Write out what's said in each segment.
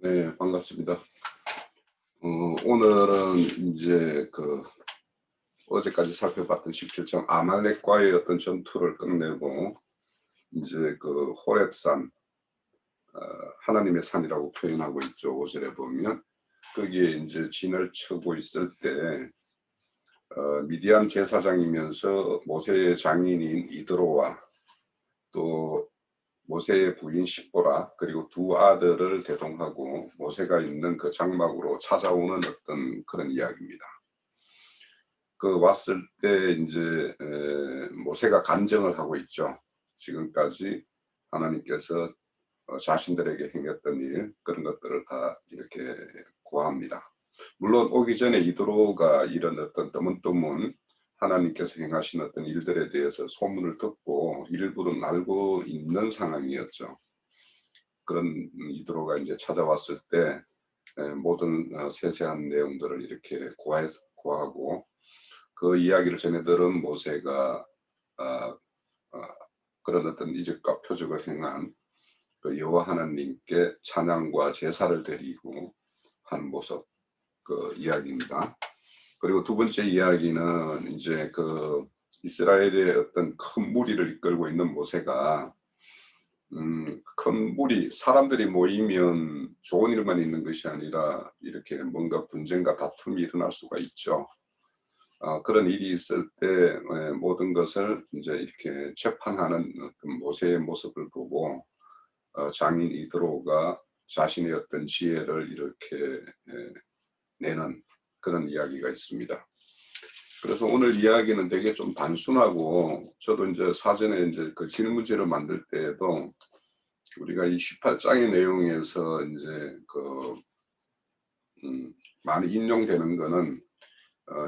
네, 반갑습니다. 오늘은 이제 어제까지 살펴봤던 17장 아말렉과의 어떤 전투를 끝내고 이제 호렙산, 하나님의 산이라고 표현하고 있죠. 5절에 보면 거기에 이제 진을 치고 있을 때 미디안 제사장이면서 모세의 장인인 이드로와 또 모세의 부인 십보라 그리고 두 아들을 대동하고 모세가 있는 그 장막으로 찾아오는 어떤 그런 이야기입니다. 왔을 때 이제 모세가 간증을 하고 있죠. 지금까지 하나님께서 자신들에게 행했던 일 그런 것들을 다 이렇게 고합니다. 물론 오기 전에 이드로가 이런 어떤 뜨문뜨문 하나님께서 행하신 어떤 일들에 대해서 소문을 듣고 일부는 알고 있는 상황이었죠. 그런 이드로가 이제 찾아왔을 때 모든 세세한 내용들을 이렇게 고하고 그 이야기를 전해 들은 모세가 그런 어떤 이적과 표적을 행한 그 여호와 하나님께 찬양과 제사를 드리고 한 모습 그 이야기입니다. 그리고 두 번째 이야기는 이제 이스라엘의 어떤 큰 무리를 이끌고 있는 모세가 큰 무리 사람들이 모이면 좋은 일만 있는 것이 아니라 이렇게 뭔가 분쟁과 다툼이 일어날 수가 있죠. 그런 일이 있을 때 모든 것을 이제 이렇게 재판하는 어떤 모세의 모습을 보고 장인 이드로가 자신의 어떤 지혜를 이렇게 내는 그런 이야기가 있습니다. 그래서 오늘 이야기는 되게 좀 단순하고 저도 이제 사전에 이제 그 질문지를 만들 때에도 우리가 이 18장의 내용에서 이제 많이 인용되는 거는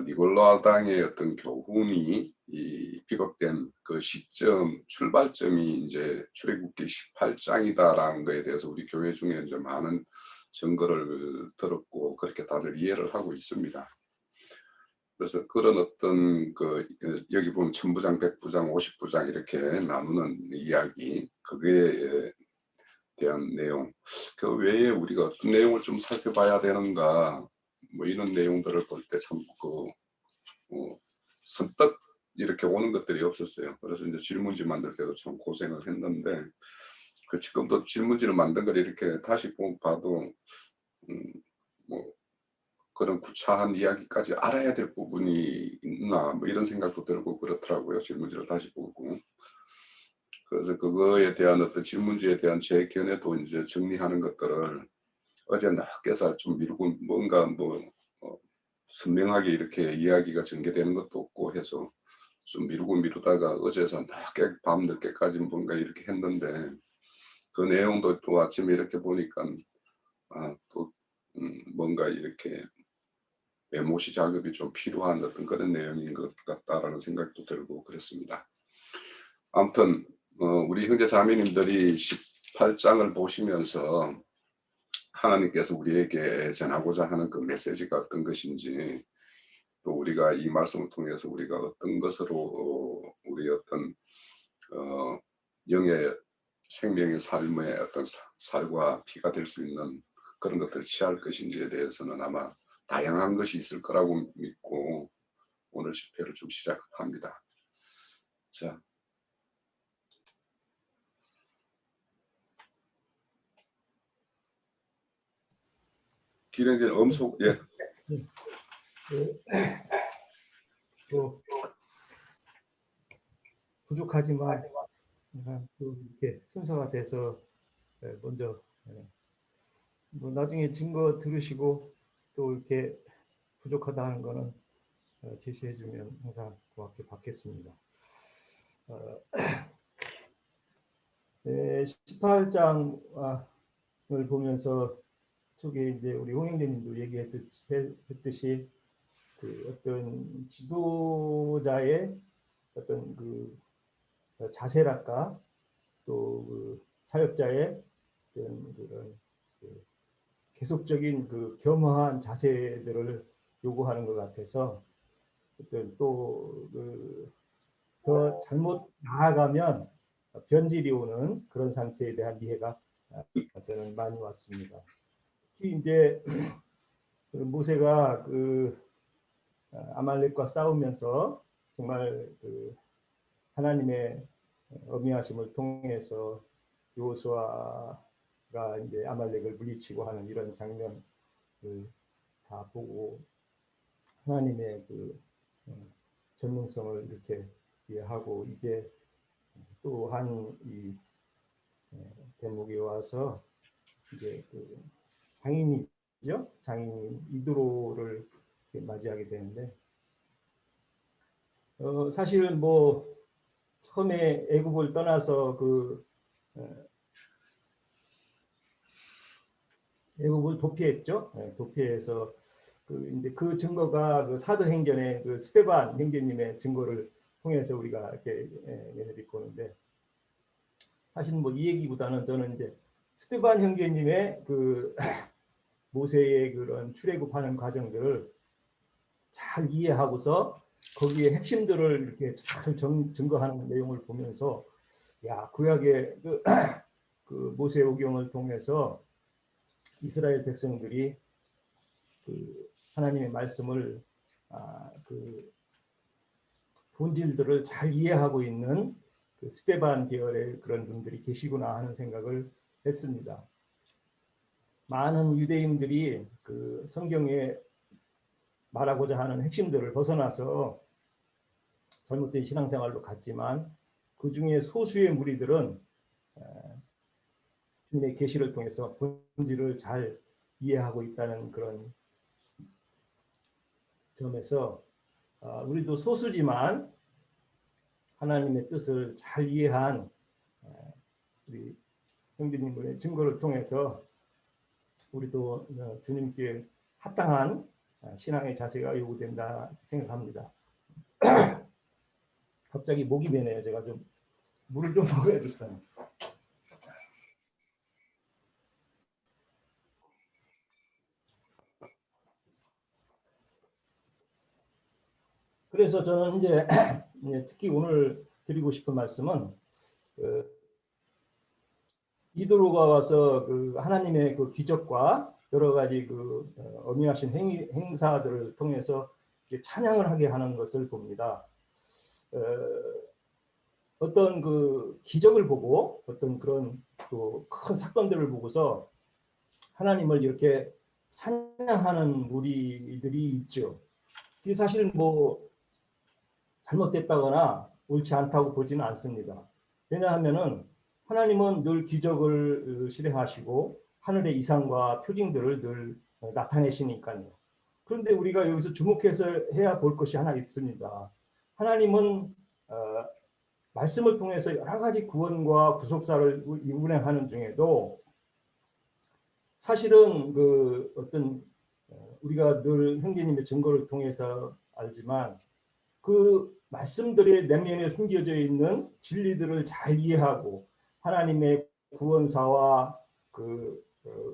니골라당의 어떤 교훈이 이 비롯된 그 시점 출발점이 이제 출애굽기 18장이다라는 거에 대해서 우리 교회 중에 이제 많은 증거를 들었고 그렇게 다들 이해를 하고 있습니다. 그래서 그런 어떤 여기 보면 천부장, 백부장, 50부장 이렇게 나누는 이야기 그거에 대한 내용 그 외에 우리가 어떤 내용을 좀 살펴봐야 되는가 뭐 이런 내용들을 볼 때 참 선뜻 이렇게 오는 것들이 없었어요. 그래서 이제 질문지 만들 때도 참 고생을 했는데 지금도 질문지를 만든 걸 이렇게 다시 봐도 뭐 그런 구차한 이야기까지 알아야 될 부분이 있나 뭐 이런 생각도 들고 그렇더라고요. 질문지를 다시 보고. 그래서 그거에 대한 어떤 질문지에 대한 제 견해도 이제 정리하는 것들을 어제 낮게서 좀 미루고 뭔가 선명하게 이렇게 이야기가 전개되는 것도 없고 해서 좀 미루다가 어제서 낮게 밤늦게까지 뭔가 이렇게 했는데 그 내용도 또 아침에 이렇게 보니까 또 뭔가 이렇게 메모시 작업이 좀 필요한 어떤 그런 내용인 것 같다라는 생각도 들고 그랬습니다. 아무튼 우리 형제 자매님들이 18장을 보시면서 하나님께서 우리에게 전하고자 하는 그 메시지가 어떤 것인지 또 우리가 이 말씀을 통해서 우리가 어떤 것으로 우리 어떤 영의 생명의 삶의 어떤 살과 피가 될 수 있는 그런 것들을 취할 것인지에 대해서는 아마 다양한 것이 있을 거라고 믿고 오늘 집회를 좀 시작합니다. 자, 기령진 엄소 예. 부족하지만 이렇게 순서가 돼서 먼저 뭐 나중에 증거 들으시고 또 이렇게 부족하다 하는 거는 제시해 주면 항상 고맙게 받겠습니다. 18장을 보면서 속에 이제 우리 홍영재님도 얘기했듯이 그 어떤 지도자의 어떤 그 자세랄까 또 그 사역자의 그런 계속적인 그 겸허한 자세들을 요구하는 것 같아서 또 더 잘못 나아가면 변질이 오는 그런 상태에 대한 이해가 저는 많이 왔습니다. 특히 이제 그 모세가 아말렉과 싸우면서 정말 하나님의 어미하심을 통해서 여호수아가 이제 아말렉을 물리치고 하는 이런 장면을 다 보고 하나님의 전능성을 이렇게 이해하고 이제 또한 이 대목에 와서 이제 장인이죠. 장인인 이드로를 맞이하게 되는데 사실은 뭐 처음에 애굽을 떠나서 애굽을 도피했죠. 도피해서 이제 그 증거가 사도행전의 스데반 형제님의 증거를 통해서 우리가 이렇게 얘네들이 보는데 사실 뭐 이 얘기보다는 저는 이제 스데반 형제님의 모세의 그런 출애굽하는 과정들을 잘 이해하고서 거기에 핵심들을 이렇게 잘 증거하는 내용을 보면서 야 구약의 모세오경을 통해서 이스라엘 백성들이 하나님의 말씀을 본질들을 잘 이해하고 있는 스데반 계열의 그런 분들이 계시구나 하는 생각을 했습니다. 많은 유대인들이 성경에 말하고자 하는 핵심들을 벗어나서 잘못된 신앙생활로 갔지만 그 중에 소수의 무리들은 주님의 계시를 통해서 본질을 잘 이해하고 있다는 그런 점에서 우리도 소수지만 하나님의 뜻을 잘 이해한 우리 형제님의 증거를 통해서 우리도 주님께 합당한 신앙의 자세가 요구된다 생각합니다. 갑자기 목이 메네요. 제가 좀 물을 좀 먹어야겠어요. 그래서 저는 이제 특히 오늘 드리고 싶은 말씀은 이드로가 와서 하나님의 기적과 여러 가지 어미하신 행사들을 통해서 찬양을 하게 하는 것을 봅니다. 어떤 기적을 보고 어떤 그런 큰 사건들을 보고서 하나님을 이렇게 찬양하는 무리들이 있죠. 그게 사실 뭐 잘못됐다거나 옳지 않다고 보지는 않습니다. 왜냐하면은 하나님은 늘 기적을 실행하시고 하늘의 이상과 표징들을 늘 나타내시니까요. 그런데 우리가 여기서 주목해서 해야 볼 것이 하나 있습니다. 하나님은 말씀을 통해서 여러 가지 구원과 구속사를 운행하는 중에도 사실은 어떤 우리가 늘 형제님의 증거를 통해서 알지만 그 말씀들의 내면에 숨겨져 있는 진리들을 잘 이해하고 하나님의 구원사와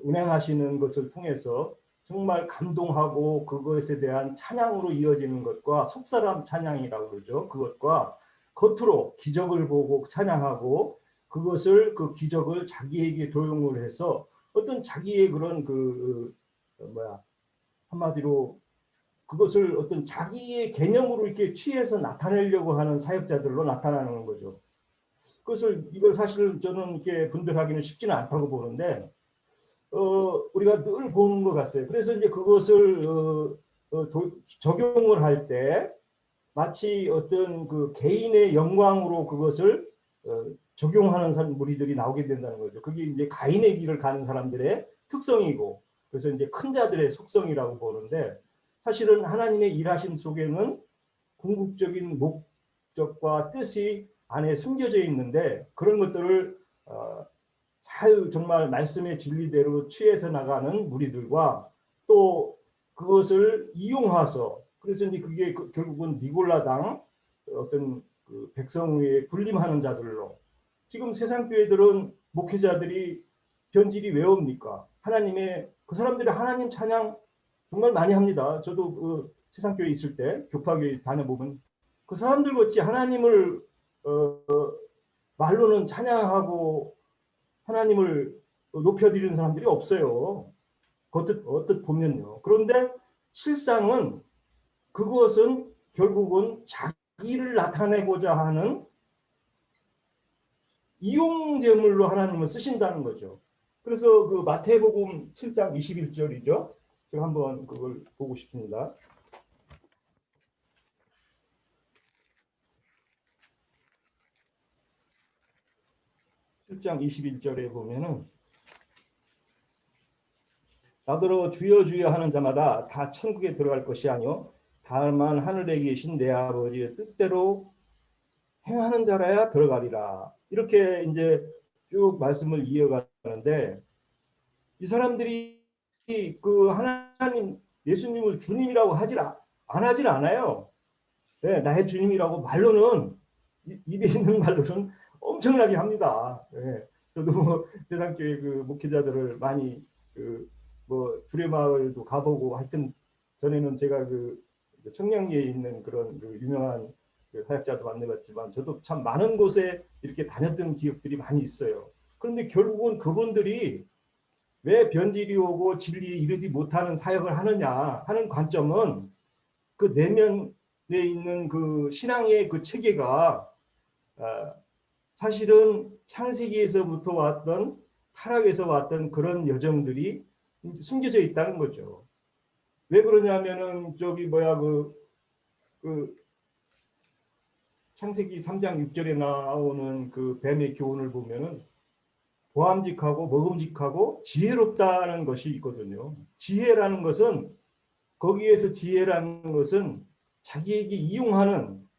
운행하시는 것을 통해서 정말 감동하고 그것에 대한 찬양으로 이어지는 것과 속사람 찬양이라고 그러죠. 그것과 겉으로 기적을 보고 찬양하고 그것을 기적을 자기에게 도용을 해서 어떤 자기의 그런 한마디로 그것을 어떤 자기의 개념으로 이렇게 취해서 나타내려고 하는 사역자들로 나타나는 거죠. 이걸 사실 저는 이렇게 분별하기는 쉽지는 않다고 보는데, 우리가 늘 보는 것 같아요. 그래서 이제 그것을 적용을 할 때 마치 어떤 개인의 영광으로 그것을 적용하는 무리들이 나오게 된다는 거죠. 그게 이제 가인의 길을 가는 사람들의 특성이고, 그래서 이제 큰 자들의 속성이라고 보는데, 사실은 하나님의 일하심 속에는 궁극적인 목적과 뜻이 안에 숨겨져 있는데 그런 것들을 잘 정말 말씀의 진리대로 취해서 나가는 무리들과 또 그것을 이용해서 그래서 이제 그게 결국은 니골라당 어떤 백성의 군림하는 자들로 지금 세상 교회들은 목회자들이 변질이 왜 옵니까? 하나님의 그 사람들이 하나님 찬양 정말 많이 합니다. 저도 세상 교회 있을 때 교파교회 다녀보면 그 사람들 같이 하나님을 말로는 찬양하고 하나님을 높여드리는 사람들이 없어요. 어떻 보면요. 그런데 실상은 그것은 결국은 자기를 나타내고자 하는 이용제물로 하나님을 쓰신다는 거죠. 그래서 그 마태복음 7장 21절이죠. 제가 한번 그걸 보고 싶습니다. 7장 21절에 보면은 나더러 주여 주여 하는 자마다 다 천국에 들어갈 것이 아니요 다만 하늘에 계신 내 아버지의 뜻대로 행하는 자라야 들어가리라. 이렇게 이제 쭉 말씀을 이어가는데 이 사람들이 그 하나님 예수님을 주님이라고 안 하질 않아요. 네, 나의 주님이라고 말로는 입에 있는 말로는 엄청나게 합니다. 네, 저도 뭐 대상교회 그 목회자들을 많이 그 뭐 두레마을도 가보고 하여튼 전에는 제가 그 청량리에 있는 그런 그 유명한 그 사역자도 만나봤지만 저도 참 많은 곳에 이렇게 다녔던 기억들이 많이 있어요. 그런데 결국은 그분들이 왜 변질이 오고 진리에 이르지 못하는 사역을 하느냐 하는 관점은 그 내면에 있는 그 신앙의 그 체계가 사실은 창세기에서부터 왔던 타락에서 왔던 그런 여정들이 숨겨져 있다는 거죠. 왜 그러냐면은 저기 뭐야 그 창세기 3장 6절에 나오는 그 뱀의 교훈을 보면은 보암직하고 먹음직하고 지혜롭다는 것이 있거든요. 지혜라는 것은 거기에서 지혜라는 것은 자기에게 이용하는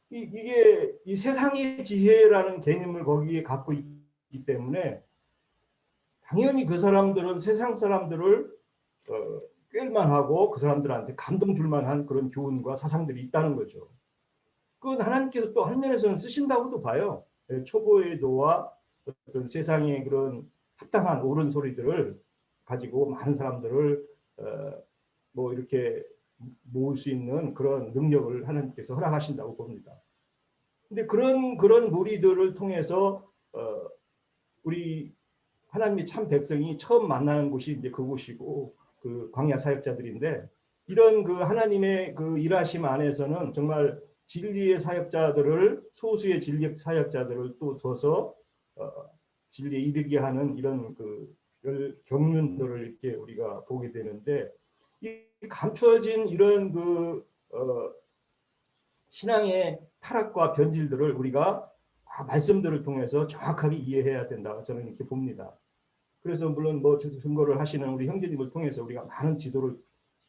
이게 이 세상의 지혜라는 개념을 거기에 갖고 있기 때문에 당연히 그 사람들은 세상 사람들을 꿰만하고 그 사람들한테 감동 줄만한 그런 교훈과 사상들이 있다는 거죠. 그건 하나님께서 또 한 면에서는 쓰신다고도 봐요. 초보의 도와 어떤 세상의 그런 합당한 옳은 소리들을 가지고 많은 사람들을 뭐 이렇게 모을 수 있는 그런 능력을 하나님께서 허락하신다고 봅니다. 근데 그런 무리들을 통해서 우리 하나님의 참 백성이 처음 만나는 곳이 이제 그곳이고 그 광야 사역자들인데 이런 그 하나님의 그 일하심 안에서는 정말 진리의 사역자들을 소수의 진리 사역자들을 또 둬서 진리에 이르게 하는 이런 그 경륜들을 이렇게 우리가 보게 되는데 이 감추어진 이런 그 신앙의 타락과 변질들을 우리가 말씀들을 통해서 정확하게 이해해야 된다. 저는 이렇게 봅니다. 그래서 물론 뭐 증거를 하시는 우리 형제님을 통해서 우리가 많은 지도를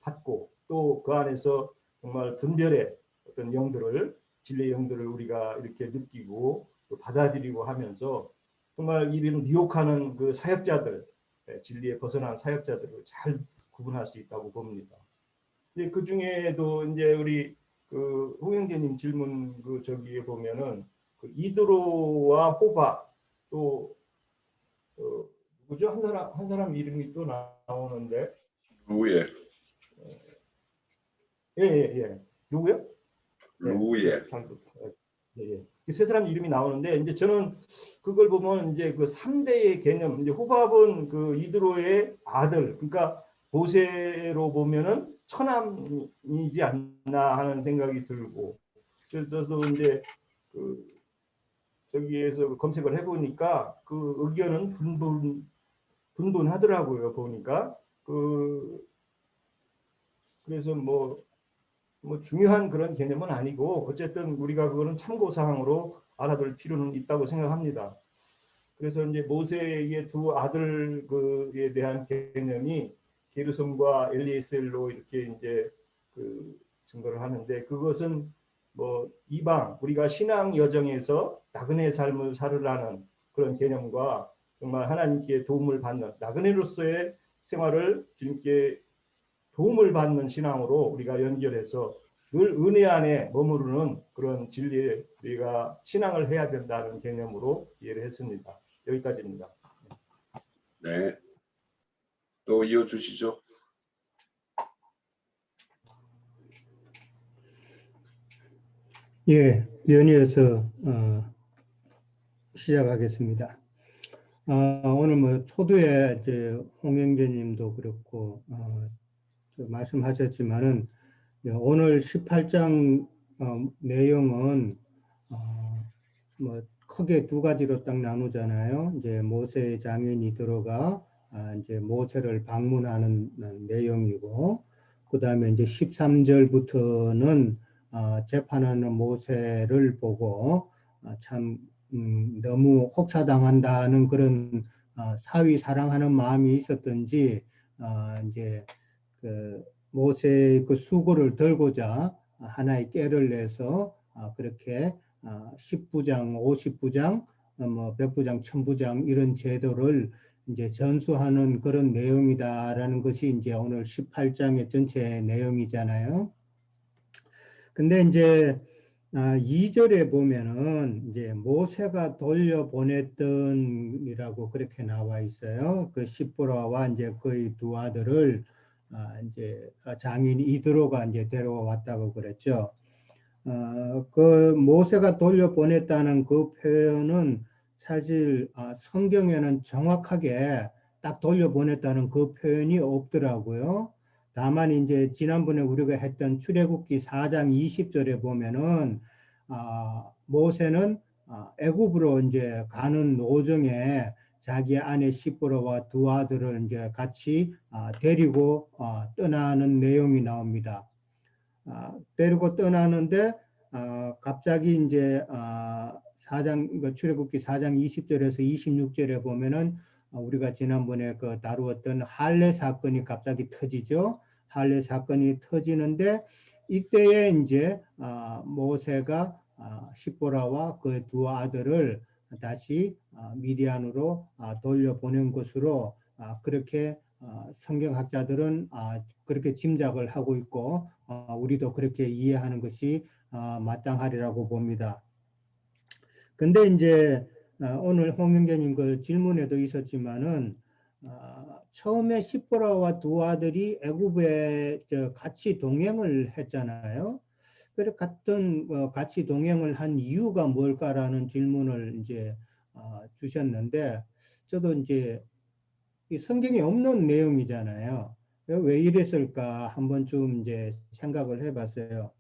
받고 또 그 안에서 정말 분별의 어떤 영들을 진리의 영들을 우리가 이렇게 느끼고 또 받아들이고 하면서 정말 이런 미혹하는 그 사역자들 진리에 벗어난 사역자들을 잘 구분할 수 있다고 봅니다. 이제 그 중에도 이제 우리 그 홍영재님 질문 그 저기에 보면은 그 이드로와 호바 또 누구죠? 한 사람 이름이 또 나오는데 루예. 예. 누구요? 루예. 예. 세 사람 이름이 나오는데 이제 저는 그걸 보면 이제 그 3대의 개념 이제 호밥은 그 이드로의 아들 그러니까 모세로 보면은 처남이지 않나 하는 생각이 들고 그래서 이제 그 저기에서 검색을 해보니까 그 의견은 분분하더라고요 보니까 그래서 뭐 중요한 그런 개념은 아니고 어쨌든 우리가 그거는 참고 사항으로 알아둘 필요는 있다고 생각합니다. 그래서 이제 모세의 두 아들 그에 대한 개념이 게르솜과 엘리에셀로 이렇게 이제 그 증거를 하는데 그것은 뭐 이방 우리가 신앙 여정에서 나그네 삶을 살으라는 그런 개념과 정말 하나님께 도움을 받는 나그네로서의 생활을 주님께 도움을 받는 신앙으로 우리가 연결해서 늘 은혜 안에 머무르는 그런 진리에 우리가 신앙을 해야 된다는 개념으로 이해를 했습니다. 여기까지입니다. 네. 또 이어주시죠. 예, 연이어서 시작하겠습니다. 오늘 뭐 초두에 이제 홍영재님도 그렇고 말씀하셨지만은 오늘 18장 내용은 뭐 크게 두 가지로 딱 나누잖아요. 이제 모세 장인이 들어가 이제 모세를 방문하는 내용이고, 그 다음에 이제 13절부터는 재판하는 모세를 보고 참 너무 혹사당한다는 그런 사위 사랑하는 마음이 있었던지 이제 그 모세의 그 수고를 덜고자 하나의 꾀를 내서 그렇게 10부장, 50부장, 뭐 100부장, 1000부장 이런 제도를 이제 전수하는 그런 내용이다라는 것이 이제 오늘 18장의 전체 내용이잖아요. 근데 이제 2절에 보면은 이제 모세가 돌려보냈던이라고 그렇게 나와 있어요. 그 십보라와 이제 그의 두 아들을 이제 장인 이드로가 이제 데려왔다고 그랬죠. 그 모세가 돌려보냈다는 그 표현은 사실 성경에는 정확하게 딱 돌려보냈다는 그 표현이 없더라고요. 다만 이제 지난번에 우리가 했던 출애굽기 4장 20절에 보면은 모세는 애굽으로 이제 가는 오정에 자기 아내 시므라와 두 아들을 이제 같이 데리고 떠나는 내용이 나옵니다. 데리고 떠나는데 갑자기 이제 4장 출애굽기 4장 20절에서 26절에 보면은 우리가 지난번에 그 다루었던 할례 사건이 갑자기 터지죠. 할례 사건이 터지는데 이때에 이제 모세가 십보라와 그 두 아들을 다시 미디안으로 돌려보낸 것으로 그렇게 성경학자들은 그렇게 짐작을 하고 있고 우리도 그렇게 이해하는 것이 마땅하리라고 봅니다. 근데 이제 오늘 홍영재님 그 질문에도 있었지만은 처음에 십보라와 두 아들이 애굽에 같이 동행을 했잖아요. 그래 같이 동행을 한 이유가 뭘까라는 질문을 이제 주셨는데 저도 이제 이 성경에 없는 내용이잖아요. 왜 이랬을까 한 번쯤 이제 생각을 해봤어요.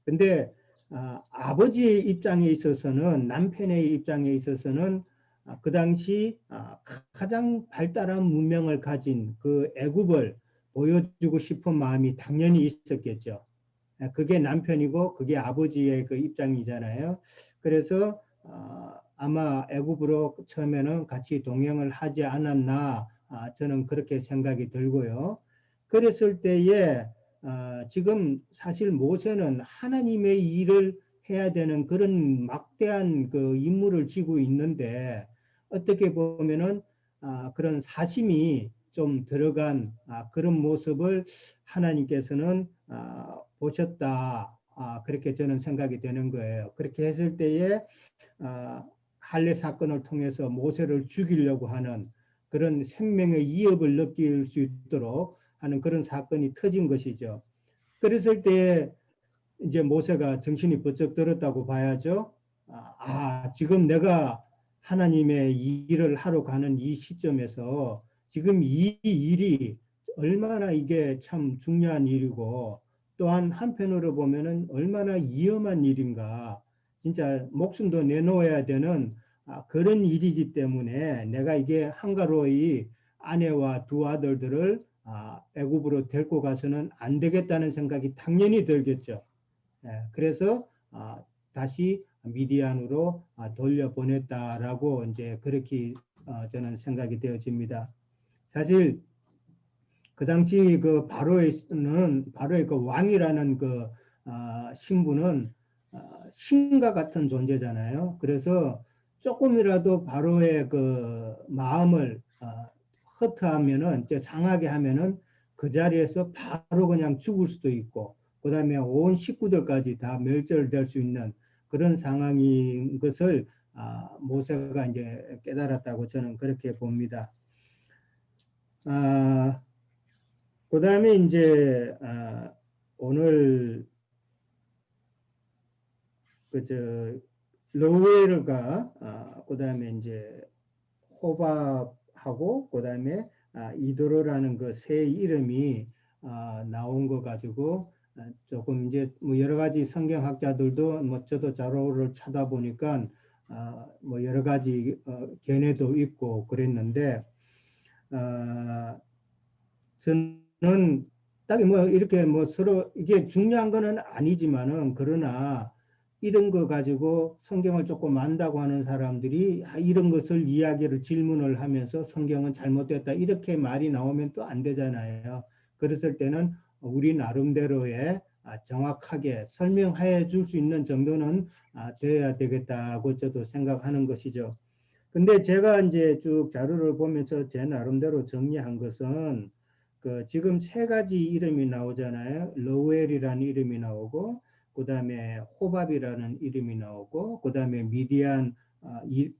근데 아버지의 입장에 있어서는 남편의 입장에 있어서는 그 당시 가장 발달한 문명을 가진 그 애굽을 보여주고 싶은 마음이 당연히 있었겠죠. 그게 남편이고 그게 아버지의 그 입장이잖아요. 그래서 아마 애굽으로 처음에는 같이 동행을 하지 않았나 저는 그렇게 생각이 들고요. 그랬을 때에 지금 사실 모세는 하나님의 일을 해야 되는 그런 막대한 그 임무를 지고 있는데 어떻게 보면은 그런 사심이 좀 들어간 그런 모습을 하나님께서는 보셨다. 그렇게 저는 생각이 되는 거예요. 그렇게 했을 때에 할례 사건을 통해서 모세를 죽이려고 하는 그런 생명의 위협을 느낄 수 있도록 하는 그런 사건이 터진 것이죠. 그랬을 때 이제 모세가 정신이 번쩍 들었다고 봐야죠. 지금 내가 하나님의 일을 하러 가는 이 시점에서 지금 이 일이 얼마나 이게 참 중요한 일이고 또한 한편으로 보면은 얼마나 위험한 일인가. 진짜 목숨도 내놓아야 되는 그런 일이기 때문에 내가 이게 한가로이 아내와 두 아들들을 애굽으로 데리고 가서는 안 되겠다는 생각이 당연히 들겠죠. 그래서 다시 미디안으로 돌려보냈다라고 이제 그렇게 저는 생각이 되어집니다. 사실 그 당시 그 바로의 그 왕이라는 그 신분은 신과 같은 존재잖아요. 그래서 조금이라도 바로의 그 마음을 허트하면은 상하게 하면은 그 자리에서 바로 그냥 죽을 수도 있고 그다음에 온 식구들까지 다 멸절될 수 있는 그런 상황인 것을 모세가 이제 깨달았다고 저는 그렇게 봅니다. 그다음에 이제 오늘 그저 러웰과 그다음에 이제 호밥하고 그다음에 이도로라는 그 새 이름이 나온 거 가지고 조금 이제 뭐 여러 가지 성경학자들도 뭐 저도 자료를 찾아보니까 뭐 여러 가지 견해도 있고 그랬는데 저는 딱 뭐 이렇게 뭐 서로 이게 중요한 거는 아니지만은 그러나 이런 거 가지고 성경을 조금 안다고 하는 사람들이 이런 것을 이야기를 질문을 하면서 성경은 잘못됐다 이렇게 말이 나오면 또 안 되잖아요. 그랬을 때는 우리 나름대로의 정확하게 설명해 줄 수 있는 정도는 되어야 되겠다고 저도 생각하는 것이죠. 근데 제가 이제 쭉 자료를 보면서 제 나름대로 정리한 것은 그 지금 세 가지 이름이 나오잖아요. 러웰이라는 이름이 나오고 그다음에 호밥이라는 이름이 나오고 그다음에 미디안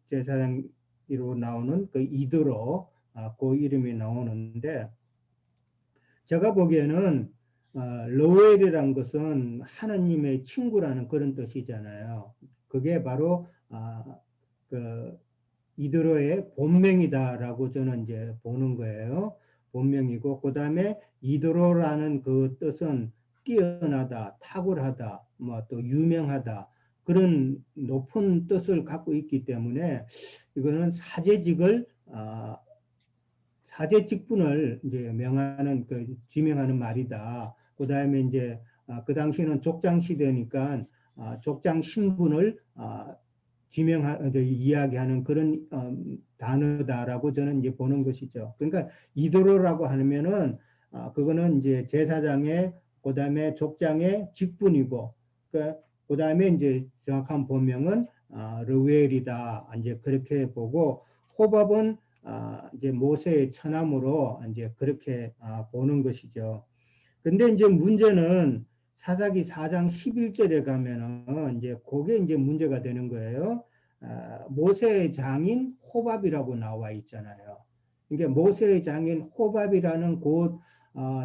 제사장으로 나오는 그 이드로 그 이름이 나오는데 제가 보기에는 러웰이란 것은 하나님의 친구라는 그런 뜻이잖아요. 그게 바로 그 이드로의 본명이다라고 저는 이제 보는 거예요. 본명이고 그 다음에 이드로라는 그 뜻은 뛰어나다, 탁월하다, 뭐 또 유명하다 그런 높은 뜻을 갖고 있기 때문에 이거는 사제 직분을 이제 명하는 그 지명하는 말이다. 그 다음에 이제 그 당시에는 족장 시대니까 족장 신분을 이야기하는 그런 단어다라고 저는 이제 보는 것이죠. 그러니까 이도로라고 하면은 그거는 이제 제사장의 그다음에 족장의 직분이고 그다음에 이제 정확한 본명은 르웨일이다 이제 그렇게 보고 호밥은 이제 모세의 처남으로 이제 그렇게 보는 것이죠. 근데 이제 문제는 사사기 4장 11절에 가면은 이제 그게 이제 문제가 되는 거예요. 모세의 장인 호밥이라고 나와 있잖아요. 이게 모세의 장인 호밥이라는 그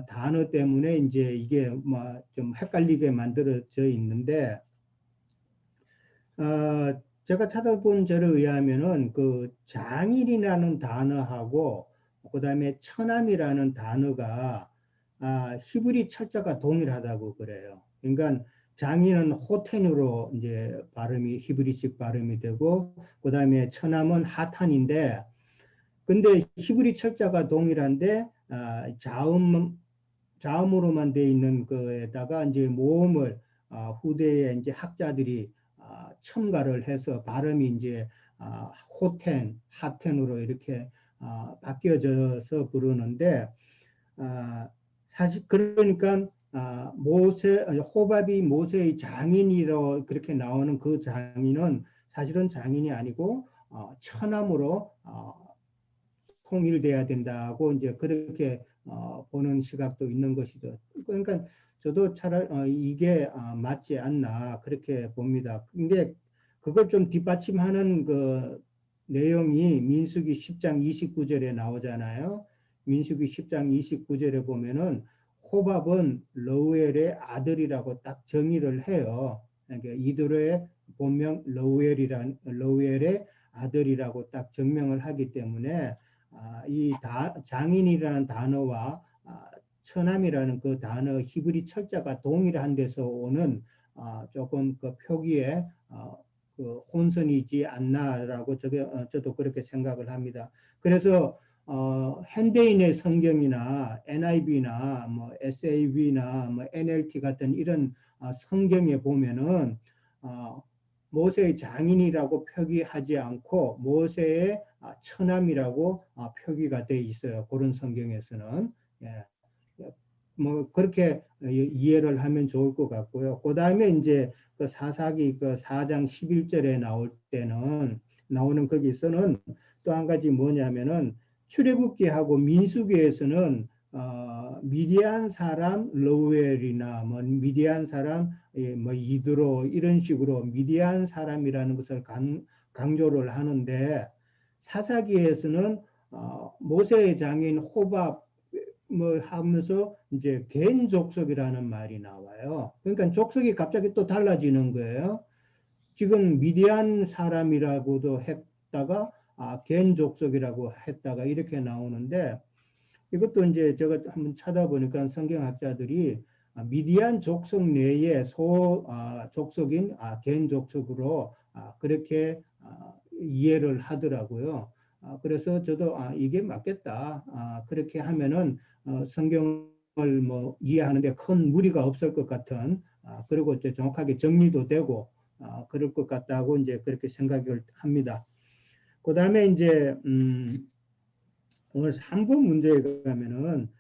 단어 때문에 이제 이게 뭐 좀 헷갈리게 만들어져 있는데 제가 찾아본 저에 의하면은 그 장인이라는 단어하고 그다음에 처남이라는 단어가 히브리 철자가 동일하다고 그래요. 그러니까 장인은 호텐으로 이제 발음이 히브리식 발음이 되고 그다음에 처남은 하탄인데 근데 히브리 철자가 동일한데 자음으로만 돼 있는 거에다가 이제 모음을 후대에 이제 학자들이 첨가를 해서 발음이 이제 호텐, 하텐으로 이렇게 바뀌어져서 부르는데 사실 그러니까 호밥이 모세의 장인이라고 그렇게 나오는 그 장인은 사실은 장인이 아니고 처남으로 통일돼야 된다고 이제 그렇게 보는 시각도 있는 것이죠. 그러니까 저도 차라리 이게 맞지 않나 그렇게 봅니다. 근데 그걸 좀 뒷받침하는 그 내용이 민수기 10장 29절에 나오잖아요. 민수기 10장 29절에 보면은 호밥은 러우엘의 아들이라고 딱 정의를 해요. 그러니까 이드로의 본명 러우엘의 아들이라고 딱 정명을 하기 때문에 이 장인이라는 단어와 처남이라는 그 단어 히브리 철자가 동일한 데서 오는 조금 그 표기에 그 혼선이지 않나라고 저도 그렇게 생각을 합니다. 그래서 현대인의 성경이나 NIV나 뭐 SAV나 뭐 NLT 같은 이런 성경에 보면은 모세의 장인이라고 표기하지 않고 모세의 처남이라고 표기가 돼 있어요. 그런 성경에서는 뭐 그렇게 이해를 하면 좋을 것 같고요. 그 다음에 이제 그 사사기 그 4장 11절에 나오는 거기서는 또 한 가지 뭐냐면은 출애굽기하고 민수기에서는 미디안 사람 러웰이나 뭐 미디안 사람 뭐 이드로 이런 식으로 미디안 사람이라는 것을 강조를 하는데 사사기에서는 모세의 장인 호밥 뭐 하면서 이제 겐 족속이라는 말이 나와요. 그러니까 족속이 갑자기 또 달라지는 거예요. 지금 미디안 사람이라고도 했다가 겐 족속이라고 했다가 이렇게 나오는데 이것도 이제 제가 한번 찾아보니까 성경학자들이 미디안 족속 내의 족속인 겐 족속으로 그렇게 이해를 하더라고요. 그래서 저도 이게 맞겠다. 그렇게 하면은 성경을 뭐 이해하는데 큰 무리가 없을 것 같은 그리고 이제 정확하게 정리도 되고 그럴 것 같다고 이제 그렇게 생각을 합니다. 그 다음에 이제 오늘 3번 문제에 가면은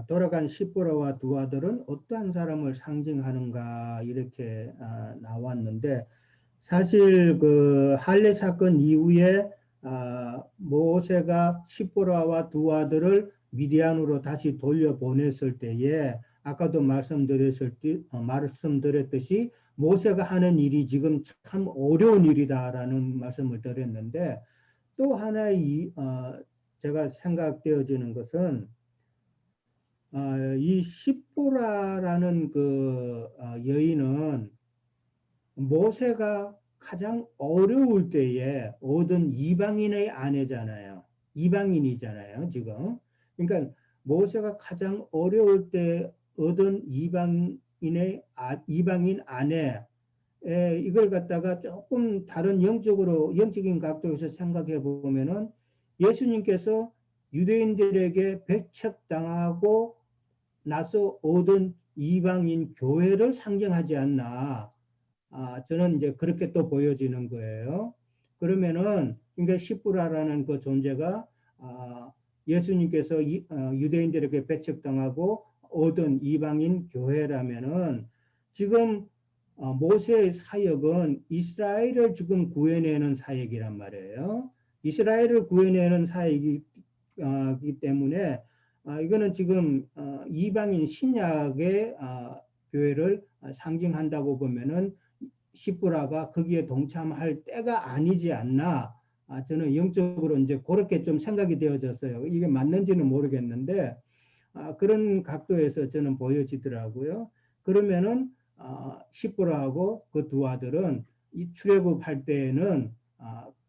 돌아간 시보라와 두 아들은 어떠한 사람을 상징하는가 이렇게 나왔는데 사실 그 할례 사건 이후에 모세가 시보라와 두 아들을 미디안으로 다시 돌려보냈을 때에 아까도 말씀드렸듯이 모세가 하는 일이 지금 참 어려운 일이다라는 말씀을 드렸는데 또 하나 제가 생각되어지는 것은 이 시보라라는 그 여인은 모세가 가장 어려울 때에 얻은 이방인의 아내잖아요. 이방인이잖아요, 지금. 그러니까 모세가 가장 어려울 때 얻은 이방인 아내 이걸 갖다가 조금 다른 영적인 각도에서 생각해 보면은 예수님께서 유대인들에게 배척당하고 나서 얻은 이방인 교회를 상징하지 않나. 저는 이제 그렇게 또 보여지는 거예요. 그러면은 그러니까 시부라라는 그 존재가 예수님께서 유대인들에게 배척당하고 얻은 이방인 교회라면은 지금 모세의 사역은 이스라엘을 지금 구해내는 사역이란 말이에요. 이스라엘을 구해내는 사역이기 때문에 이거는 지금 이방인 신약의 교회를 상징한다고 보면은 시부라가 거기에 동참할 때가 아니지 않나. 저는 영적으로 이제 그렇게 좀 생각이 되어졌어요. 이게 맞는지는 모르겠는데 그런 각도에서 저는 보여지더라고요. 그러면은 시부라하고 그 두 아들은 이 출애굽할 때에는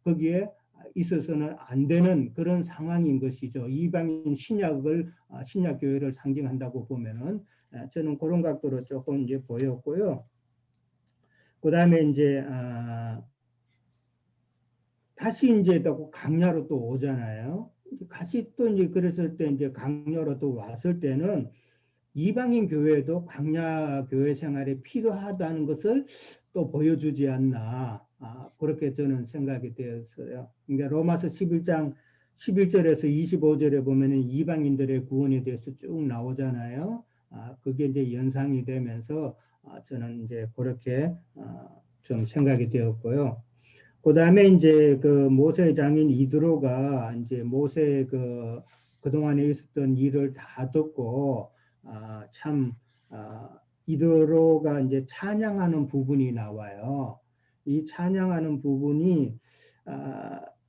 거기에 있어서는 안 되는 그런 상황인 것이죠. 이방인 신약 교회를 상징한다고 보면은 저는 그런 각도로 조금 이제 보였고요. 그 다음에 이제 다시 이제 또 강야로 또 오잖아요. 다시 또 이제 그랬을 때 이제 강야로 또 왔을 때는 이방인 교회도 광야 교회 생활이 필요하다는 것을 또 보여주지 않나. 그렇게 저는 생각이 되었어요. 그러니까 로마서 11장 11절에서 25절에 보면은 이방인들의 구원에 대해서 쭉 나오잖아요. 그게 이제 연상이 되면서 저는 이제 그렇게 좀 생각이 되었고요. 그 다음에 이제 그 모세 장인 이드로가 이제 모세 그동안에 있었던 일을 다 듣고 이드로가 이제 찬양하는 부분이 나와요. 이 찬양하는 부분이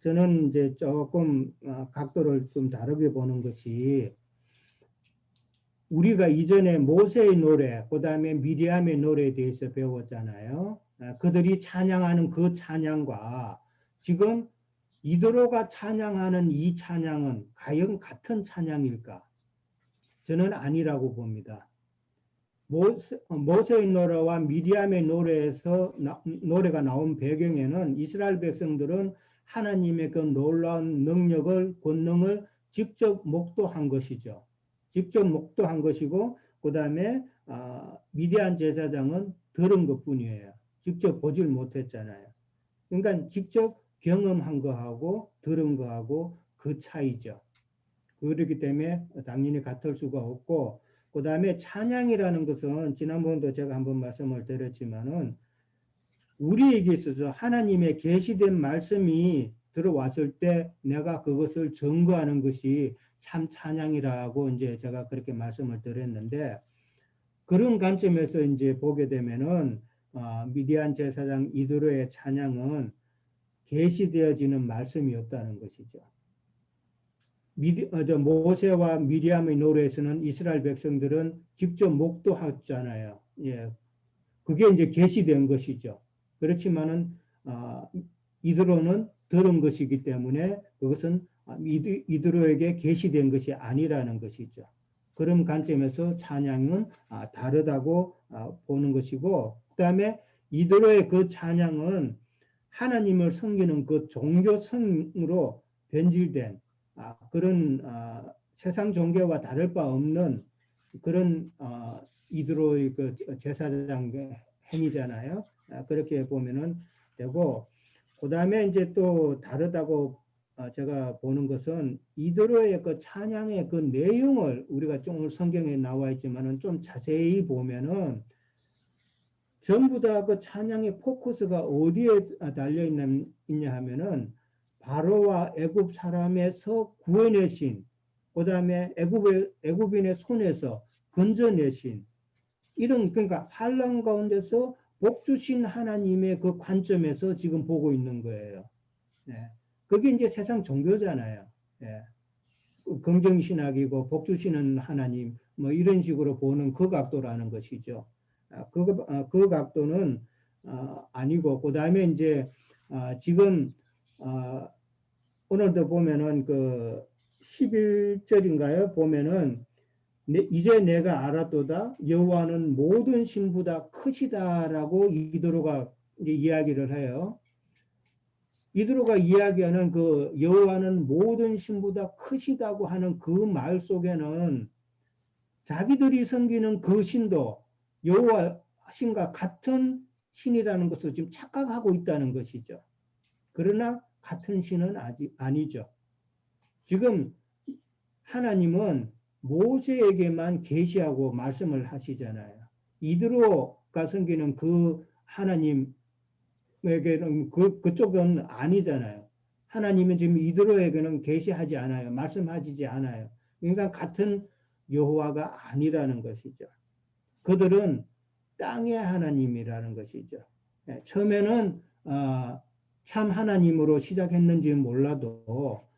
저는 이제 조금 각도를 좀 다르게 보는 것이 우리가 이전에 모세의 노래, 그 다음에 미리암의 노래에 대해서 배웠잖아요. 그들이 찬양하는 그 찬양과 지금 이드로가 찬양하는 이 찬양은 과연 같은 찬양일까? 저는 아니라고 봅니다. 모세의 노래와 미리암의 노래가 나온 배경에는 이스라엘 백성들은 하나님의 그 놀라운 권능을 직접 목도한 것이죠. 직접 목도한 것이고 그 다음에 미디안 제사장은 들은 것뿐이에요. 직접 보질 못했잖아요. 그러니까 직접 경험한 거하고 들은 거하고 그 차이죠. 그렇기 때문에 당연히 같을 수가 없고 그 다음에 찬양이라는 것은 지난번도 제가 한번 말씀을 드렸지만은 우리에게 있어서 하나님의 계시된 말씀이 들어왔을 때 내가 그것을 증거하는 것이 참 찬양이라고 이제 제가 그렇게 말씀을 드렸는데 그런 관점에서 이제 보게 되면은 미디안 제사장 이드로의 찬양은 계시되어지는 말씀이었다는 것이죠. 모세와 미리암의 노래에서는 이스라엘 백성들은 직접 목도하잖아요. 예, 그게 이제 계시된 것이죠. 그렇지만은 이드로는 들은 것이기 때문에 그것은 이드로에게 계시된 것이 아니라는 것이죠. 그런 관점에서 찬양은 다르다고 보는 것이고, 그다음에 이드로의 그 찬양은 하나님을 섬기는 그 종교성으로 변질된 그런 세상 종교와 다를 바 없는 그런 이드로의 그 제사장의 행위잖아요. 그렇게 보면은 되고, 그다음에 이제 또 다르다고 제가 보는 것은 이드로의 그 찬양의 그 내용을 우리가 좀 성경에 나와 있지만은 좀 자세히 보면은 전부 다 그 찬양의 포커스가 어디에 달려 있냐 하면은 바로와 애굽 사람에서 구해내신, 그다음에 애굽인의 손에서 건져내신, 이런, 그러니까 환난 가운데서 복 주신 하나님의 그 관점에서 지금 보고 있는 거예요. 네. 그게 이제 세상 종교잖아요. 예. 긍정신학이고 복 주시는 하나님 뭐 이런 식으로 보는 그 각도라는 것이죠. 그 각도는 아니고, 그 다음에 이제 지금 오늘도 보면은 그 11절인가요? 보면은 이제 내가 알았도다 여호와는 모든 신보다 크시다라고 이드로가 이제 이야기를 해요. 이드로가 이야기하는 그 여호와는 모든 신보다 크시다고 하는 그 말 속에는 자기들이 섬기는 그 신도 여호와 신과 같은 신이라는 것을 지금 착각하고 있다는 것이죠. 그러나 같은 신은 아니죠. 지금 하나님은 모세에게만 계시하고 말씀을 하시잖아요. 이드로가 섬기는 그 하나님에게는 그쪽은 아니잖아요. 하나님은 지금 이드로에게는 계시하지 않아요. 말씀하시지 않아요. 그러니까 같은 여호와가 아니라는 것이죠. 그들은 땅의 하나님이라는 것이죠. 처음에는 참 하나님으로 시작했는지 몰라도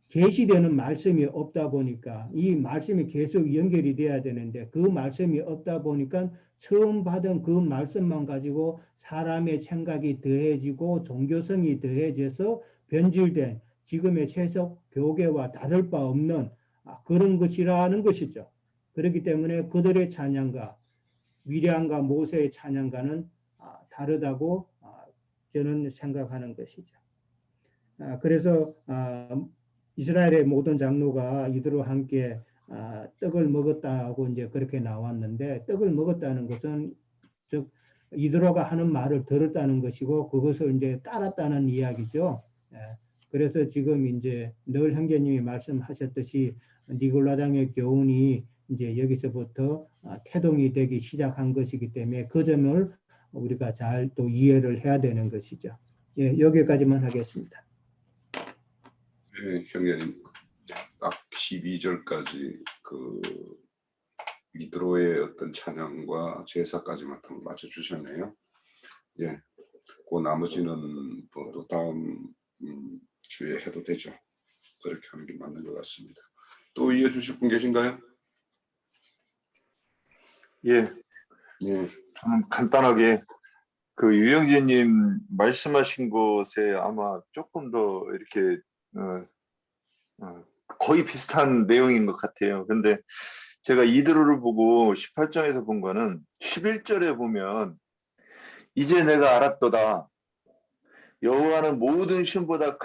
계시되는 말씀이 없다 보니까 이 말씀이 계속 연결이 돼야 되는데 그 말씀이 없다 보니까 처음 받은 그 말씀만 가지고 사람의 생각이 더해지고 종교성이 더해져서 변질된 지금의 세속 교계와 다를 바 없는 그런 것이라는 것이죠. 그렇기 때문에 그들의 찬양과 미리암과 모세의 찬양과는 다르다고 저는 생각하는 것이죠. 그래서 이스라엘의 모든 장로가 이들과 함께 떡을 먹었다고 이제 그렇게 나왔는데, 떡을 먹었다는 것은 즉 이드로가 하는 말을 들었다는 것이고 그것을 이제 따랐다는 이야기죠. 그래서 지금 이제 늘 형제님이 말씀하셨듯이 니골라당의 교훈이 이제 여기서부터 태동이 되기 시작한 것이기 때문에 그 점을 우리가 잘 또 이해를 해야 되는 것이죠. 예, 여기까지만 하겠습니다. 네, 형님 딱 12절까지 그 이드로의 어떤 찬양과 제사까지만 맞춰 주셨네요. 예, 그 나머지는 또 다음 주에 해도 되죠. 그렇게 하는 게 맞는 것 같습니다. 또 이해 주실 분 계신가요? 예, 좀 간단하게 그 유영재님 말씀하신 것에 아마 조금 더 이렇게 거의 비슷한 내용인 것 같아요. 근데 제가 이드로를 보고 18장에서 본 거는 11절에 보면 이제 내가 알았도다 여호와는 모든 신보다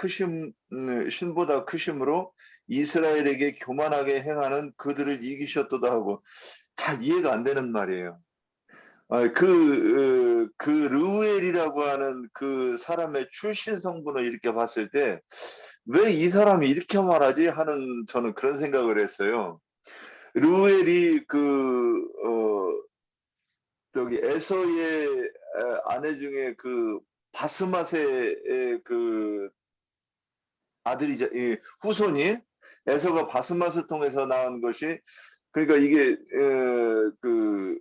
크심으로 이스라엘에게 교만하게 행하는 그들을 이기셨도다 하고 잘 이해가 안 되는 말이에요. 그 르우엘이라고 하는 그 사람의 출신 성분을 이렇게 봤을 때 왜 이 사람이 이렇게 말하지 하는 저는 그런 생각을 했어요. 르우엘이 저기 에서의 아내 중에 그 바스맛의 그 아들이자 후손이 에서가 바스맛을 통해서 낳은 것이, 그러니까 이게 그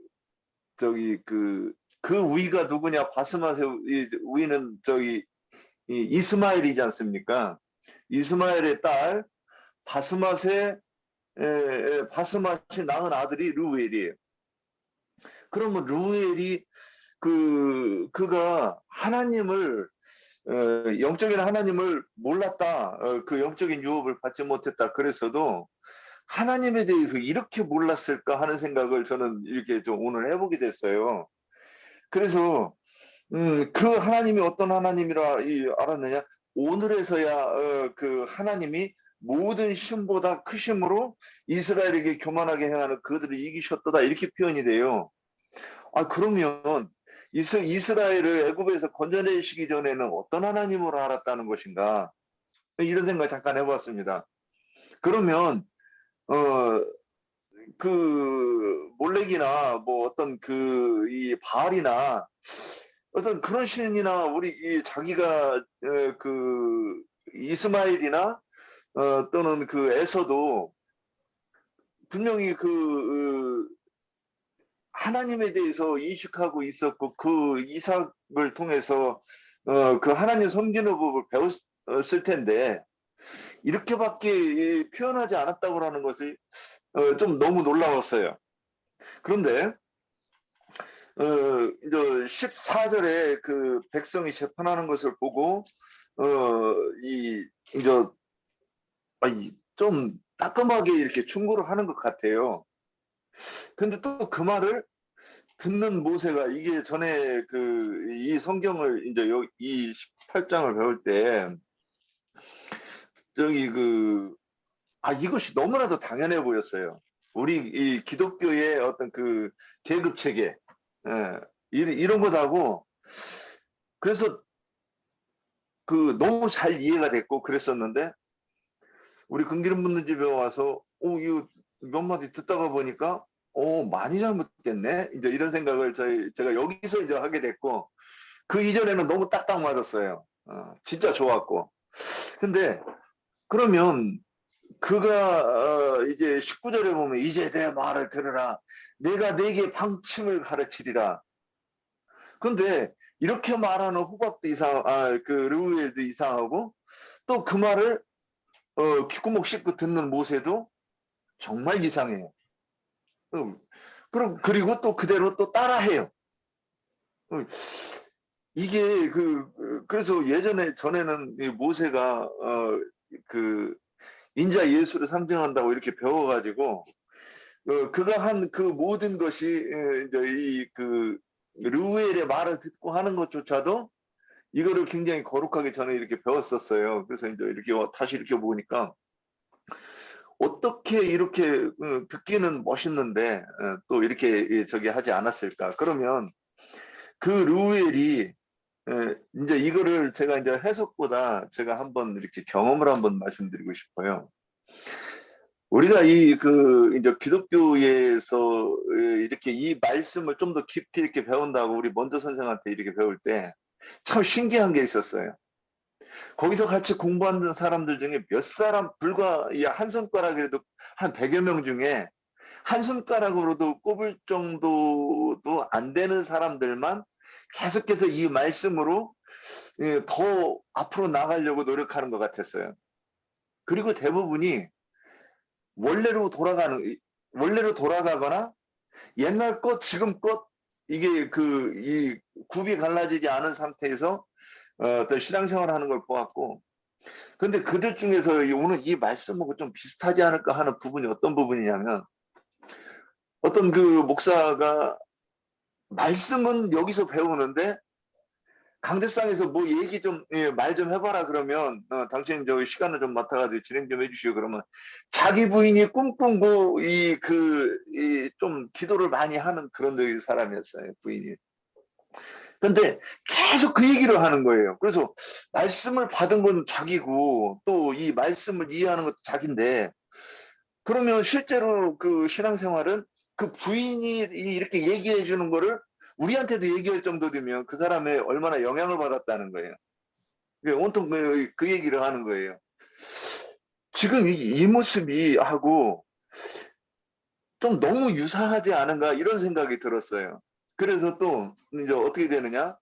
우위가 누구냐? 바스맛의 우위는 저기 이스마엘이지 않습니까? 이스마엘의 딸 바스맛이 낳은 아들이 르우엘이에요. 그러면 르우엘이 그가 하나님을 영적인 하나님을 몰랐다, 그 영적인 유업을 받지 못했다 그랬어도 하나님에 대해서 이렇게 몰랐을까 하는 생각을 저는 이렇게 좀 오늘 해보게 됐어요. 그래서 그 하나님이 어떤 하나님이라 알았느냐? 오늘에서야 그 하나님이 모든 신보다 크심으로 이스라엘에게 교만하게 행하는 그들을 이기셨도다, 이렇게 표현이 돼요. 아, 그러면 이스라엘을 애굽에서 건져내시기 전에는 어떤 하나님으로 알았다는 것인가? 이런 생각 잠깐 해봤습니다. 그러면 그 몰렉이나 뭐 어떤 이 바알이나 어떤 그런 신이나 우리 자기가 그 이스마엘이나 또는 그 에서도 분명히 하나님에 대해서 인식하고 있었고 그 이삭을 통해서 그 하나님 섬기는 법을 배웠을 텐데 이렇게밖에 표현하지 않았다고 하는 것이 좀 너무 놀라웠어요. 그런데 이제 14절에 그 백성이 재판하는 것을 보고 이제 좀 따끔하게 이렇게 충고를 하는 것 같아요. 근데 또 그 말을 듣는 모세가, 이게 전에 이 성경을 이제 이 18장을 배울 때 저기 이것이 너무나도 당연해 보였어요. 우리 이 기독교의 어떤 그 계급 체계, 이런 것하고, 그래서 너무 잘 이해가 됐고 그랬었는데, 우리 금기름 묻는 집에 와서 이거 몇 마디 듣다가 보니까 많이 잘못됐네, 이제 이런 생각을 제가 여기서 이제 하게 됐고, 그 이전에는 너무 딱딱 맞았어요. 진짜 좋았고. 근데 그러면 그가 이제 19절에 보면 이제 내 말을 들으라, 내가 네게 방침을 가르치리라. 근데 이렇게 말하는 호박도 그 르우엘도 이상하고, 또 그 말을 귓구멍 씹고 듣는 모세도 정말 이상해요. 그리고 또 그대로 또 따라해요. 이게 그래서 전에는 이 모세가 인자 예수를 상징한다고 이렇게 배워가지고 그가 한 그 모든 것이 이제 르우엘의 말을 듣고 하는 것조차도 이거를 굉장히 거룩하게 저는 이렇게 배웠었어요. 그래서 이제 이렇게 다시 이렇게 보니까 어떻게 이렇게 듣기는 멋있는데 또 이렇게 저기 하지 않았을까? 그러면 그 르우엘이 이제 이거를 제가 이제 해석보다 제가 한번 이렇게 경험을 한번 말씀드리고 싶어요. 우리가 이제 기독교에서 이렇게 이 말씀을 좀 더 깊이 이렇게 배운다고 우리 먼저 선생한테 이렇게 배울 때 참 신기한 게 있었어요. 거기서 같이 공부하는 사람들 중에 몇 사람, 불과 한 손가락이라도 한 100여 명 중에 한 손가락으로도 꼽을 정도도 안 되는 사람들만 계속해서 이 말씀으로 더 앞으로 나가려고 노력하는 것 같았어요. 그리고 대부분이 원래로 돌아가거나 옛날 것, 지금 것, 이게 이 굽이 갈라지지 않은 상태에서 어떤 신앙생활을 하는 걸 보았고, 근데 그들 중에서 오늘 이 말씀하고 좀 비슷하지 않을까 하는 부분이 어떤 부분이냐면, 어떤 그 목사가 말씀은 여기서 배우는데 강대상에서 뭐 얘기 좀 말 좀 해봐라 그러면 당신 저 시간을 좀 맡아가지고 진행 좀 해주시오 그러면 자기 부인이 꿈꾸고 좀 기도를 많이 하는 그런 사람이었어요, 부인이. 근데 계속 그 얘기를 하는 거예요. 그래서 말씀을 받은 건 자기고 또 이 말씀을 이해하는 것도 자기인데, 그러면 실제로 그 신앙생활은 그 부인이 이렇게 얘기해 주는 거를 우리한테도 얘기할 정도 되면 그 사람의 얼마나 영향을 받았다는 거예요. 온통 그 얘기를 하는 거예요. 지금 이 모습이 하고 좀 너무 유사하지 않은가 이런 생각이 들었어요. 그래서 또 이제 어떻게 되느냐?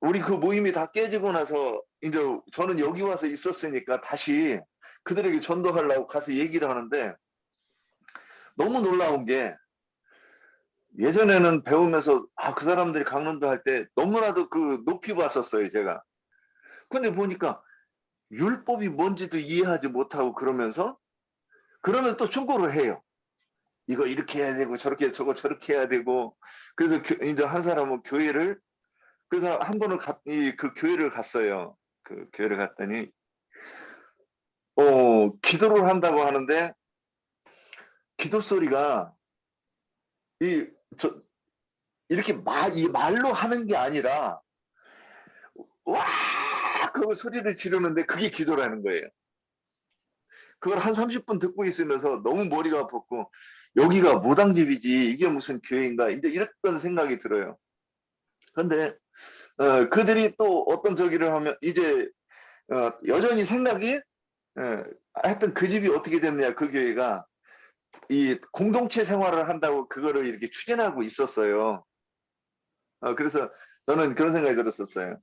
우리 그 모임이 다 깨지고 나서 이제 저는 여기 와서 있었으니까 다시 그들에게 전도하려고 가서 얘기를 하는데, 너무 놀라운 게 예전에는 배우면서 그 사람들이 강론도 할 때 너무나도 높이 봤었어요, 제가. 근데 보니까 율법이 뭔지도 이해하지 못하고 그러면서 또 충고를 해요. 이거 이렇게 해야 되고 저렇게 저거 저렇게 해야 되고. 그래서 이제 한 사람은 교회를, 그래서 한 번은 그 교회를 갔어요. 그 교회를 갔더니 기도를 한다고 하는데 기도 소리가 이렇게 이 말로 하는 게 아니라 와 그 소리를 지르는데 그게 기도라는 거예요. 그걸 한 30분 듣고 있으면서 너무 머리가 아팠고, 여기가 무당집이지 이게 무슨 교회인가 이제 이랬던 생각이 들어요. 근데 그들이 또 어떤 저기를 하면 이제 여전히 생각이 하여튼 그 집이 어떻게 됐냐, 그 교회가 이 공동체 생활을 한다고 그거를 이렇게 추진하고 있었어요. 그래서 저는 그런 생각이 들었었어요.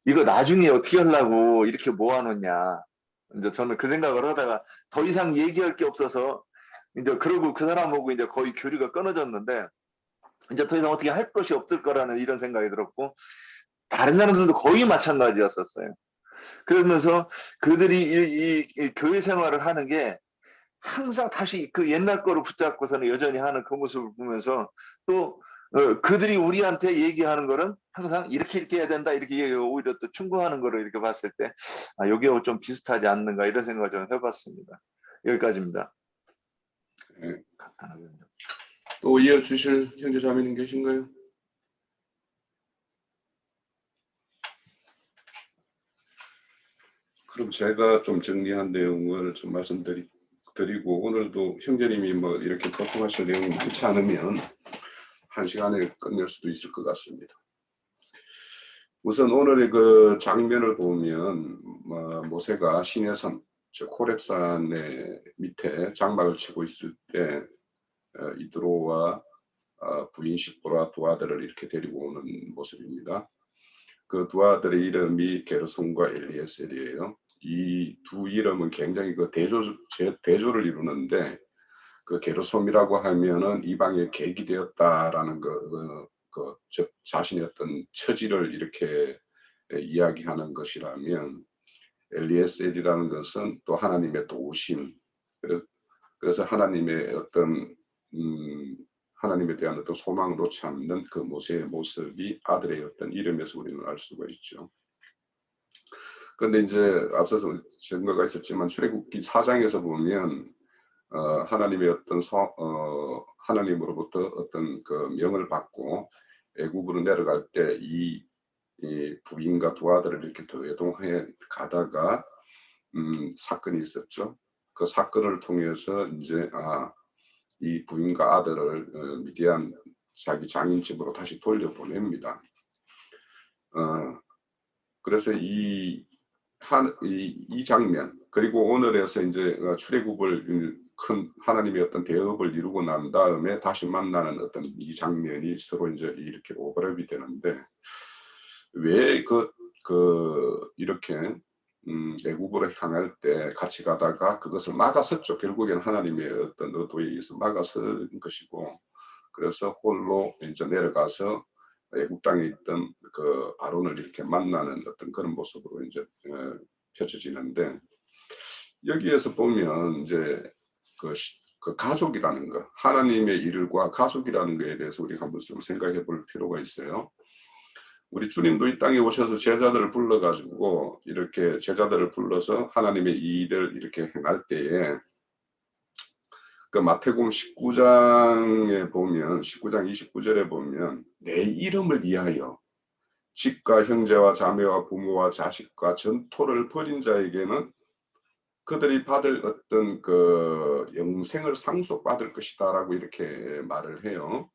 이거 나중에 어떻게 하려고 이렇게 모아놓냐. 이제 저는 그 생각을 하다가 더 이상 얘기할 게 없어서 이제 그러고 그 사람하고 이제 거의 교류가 끊어졌는데, 이제 더 이상 어떻게 할 것이 없을 거라는 이런 생각이 들었고, 다른 사람들도 거의 마찬가지였었어요. 그러면서 그들이 이 교회 생활을 하는 게 항상 다시 그 옛날 거를 붙잡고서는 여전히 하는 그 모습을 보면서 또 그들이 우리한테 얘기하는 거는 항상 이렇게 해야 된다 이렇게 오히려 또 충고하는 거를 이렇게 봤을 때 여기하고 좀 비슷하지 않는가 이런 생각을 좀 해봤습니다. 여기까지입니다. 네. 또 이어주실 형제자매님 계신가요? 그럼 제가 좀 정리한 내용을 좀 말씀드리고, 오늘도 형제님이 뭐 이렇게 보충하실 내용이 많지 않으면 1시간에 끝낼 수도 있을 것 같습니다. 우선 오늘의 그 장면을 보면 모세가 시내산, 즉 호렙산의 밑에 장막을 치고 있을 때 이드로와 부인 십보라 두 아들을 이렇게 데리고 오는 모습입니다. 그 두 아들의 이름이 게르솜과 엘리에셀이에요. 이 두 이름은 굉장히 그 대조를 이루는데, 그 게르솜이라고 하면은 이방의 객이 되었다라는 즉 자신의 어떤 처지를 이렇게 이야기하는 것이라면, 엘리에셀이라는 것은 또 하나님의 도우심, 그래서 하나님의 어떤 하나님에 대한 어떤 소망을 놓지 않는 그 모세의 모습이 아들의 어떤 이름에서 우리는 알 수가 있죠. 그런데 이제 앞서서 증거가 있었지만 출애굽기 4장에서 보면 하나님의 어떤 하나님으로부터 어떤 그 명을 받고 애굽으로 내려갈 때 이 부인과 두 아들을 이렇게 대동해 가다가 사건이 있었죠. 그 사건을 통해서 이제 이 부인과 아들을 미디안 자기 장인집으로 다시 돌려보냅니다. 그래서 이 장면, 그리고 오늘에서 이제 출애굽을 큰 하나님의 어떤 대업을 이루고 난 다음에 다시 만나는 어떤 이 장면이 서로 이제 이렇게 오버랩이 되는데, 왜 이렇게 애굽으로 향할 때 같이 가다가 그것을 막아섰죠. 결국에는 하나님의 어떤 의도에 의해서 막아선 것이고, 그래서 홀로 이제 내려가서 애굽 땅에 있던 그 아론을 이렇게 만나는 어떤 그런 모습으로 이제 펼쳐지는데, 여기에서 보면 이제 그 가족이라는 거, 하나님의 일과 가족이라는 것에 대해서 우리가 한번 좀 생각해 볼 필요가 있어요. 우리 주님도 이 땅에 오셔서 제자들을 불러가지고 이렇게 제자들을 불러서 하나님의 일을 이렇게 행할 때에, 그 마태복음 19장에 보면 19장 29절에 보면 내 이름을 위하여 집과 형제와 자매와 부모와 자식과 전토를 벌인 자에게는 그들이 받을 어떤 그 영생을 상속받을 것이다라고 이렇게 말을 해요.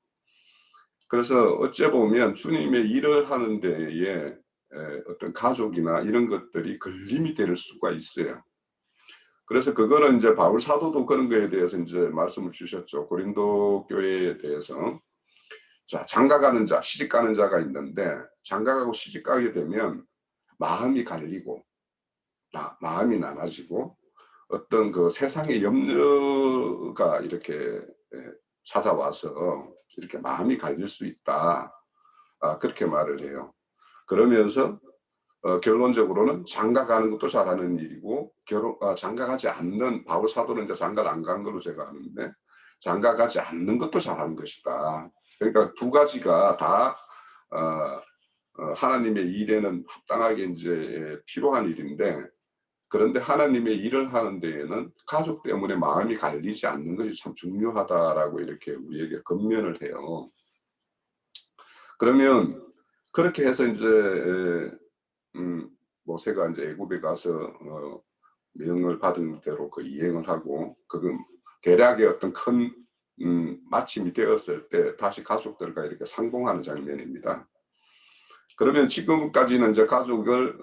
그래서 어째 보면 주님의 일을 하는 데에 어떤 가족이나 이런 것들이 걸림이 될 수가 있어요. 그래서 그거는 이제 바울 사도도 그런 거에 대해서 이제 말씀을 주셨죠. 고린도 교회에 대해서. 자, 장가가는 자, 시집가는 자가 있는데, 장가가고 시집가게 되면 마음이 갈리고 마음이 나눠지고 어떤 그 세상의 염려가 이렇게 찾아와서 이렇게 마음이 갈릴 수 있다. 그렇게 말을 해요. 그러면서 결론적으로는 장가가는 것도 잘하는 일이고 장가가지 않는 바울 사도는 이제 장가를 안 간 걸로 제가 아는데 장가가지 않는 것도 잘하는 것이다. 그러니까 두 가지가 다 하나님의 일에는 합당하게 이제 필요한 일인데 그런데 하나님의 일을 하는 데에는 가족 때문에 마음이 갈리지 않는 것이 참 중요하다라고 이렇게 우리에게 권면을 해요. 그러면 그렇게 해서 이제 모세가 이제 애굽에 가서 명을 받은 대로 그 이행을 하고 그건 대략의 어떤 큰 마침이 되었을 때 다시 가족들과 이렇게 상봉하는 장면입니다. 그러면 지금까지는 이제 가족을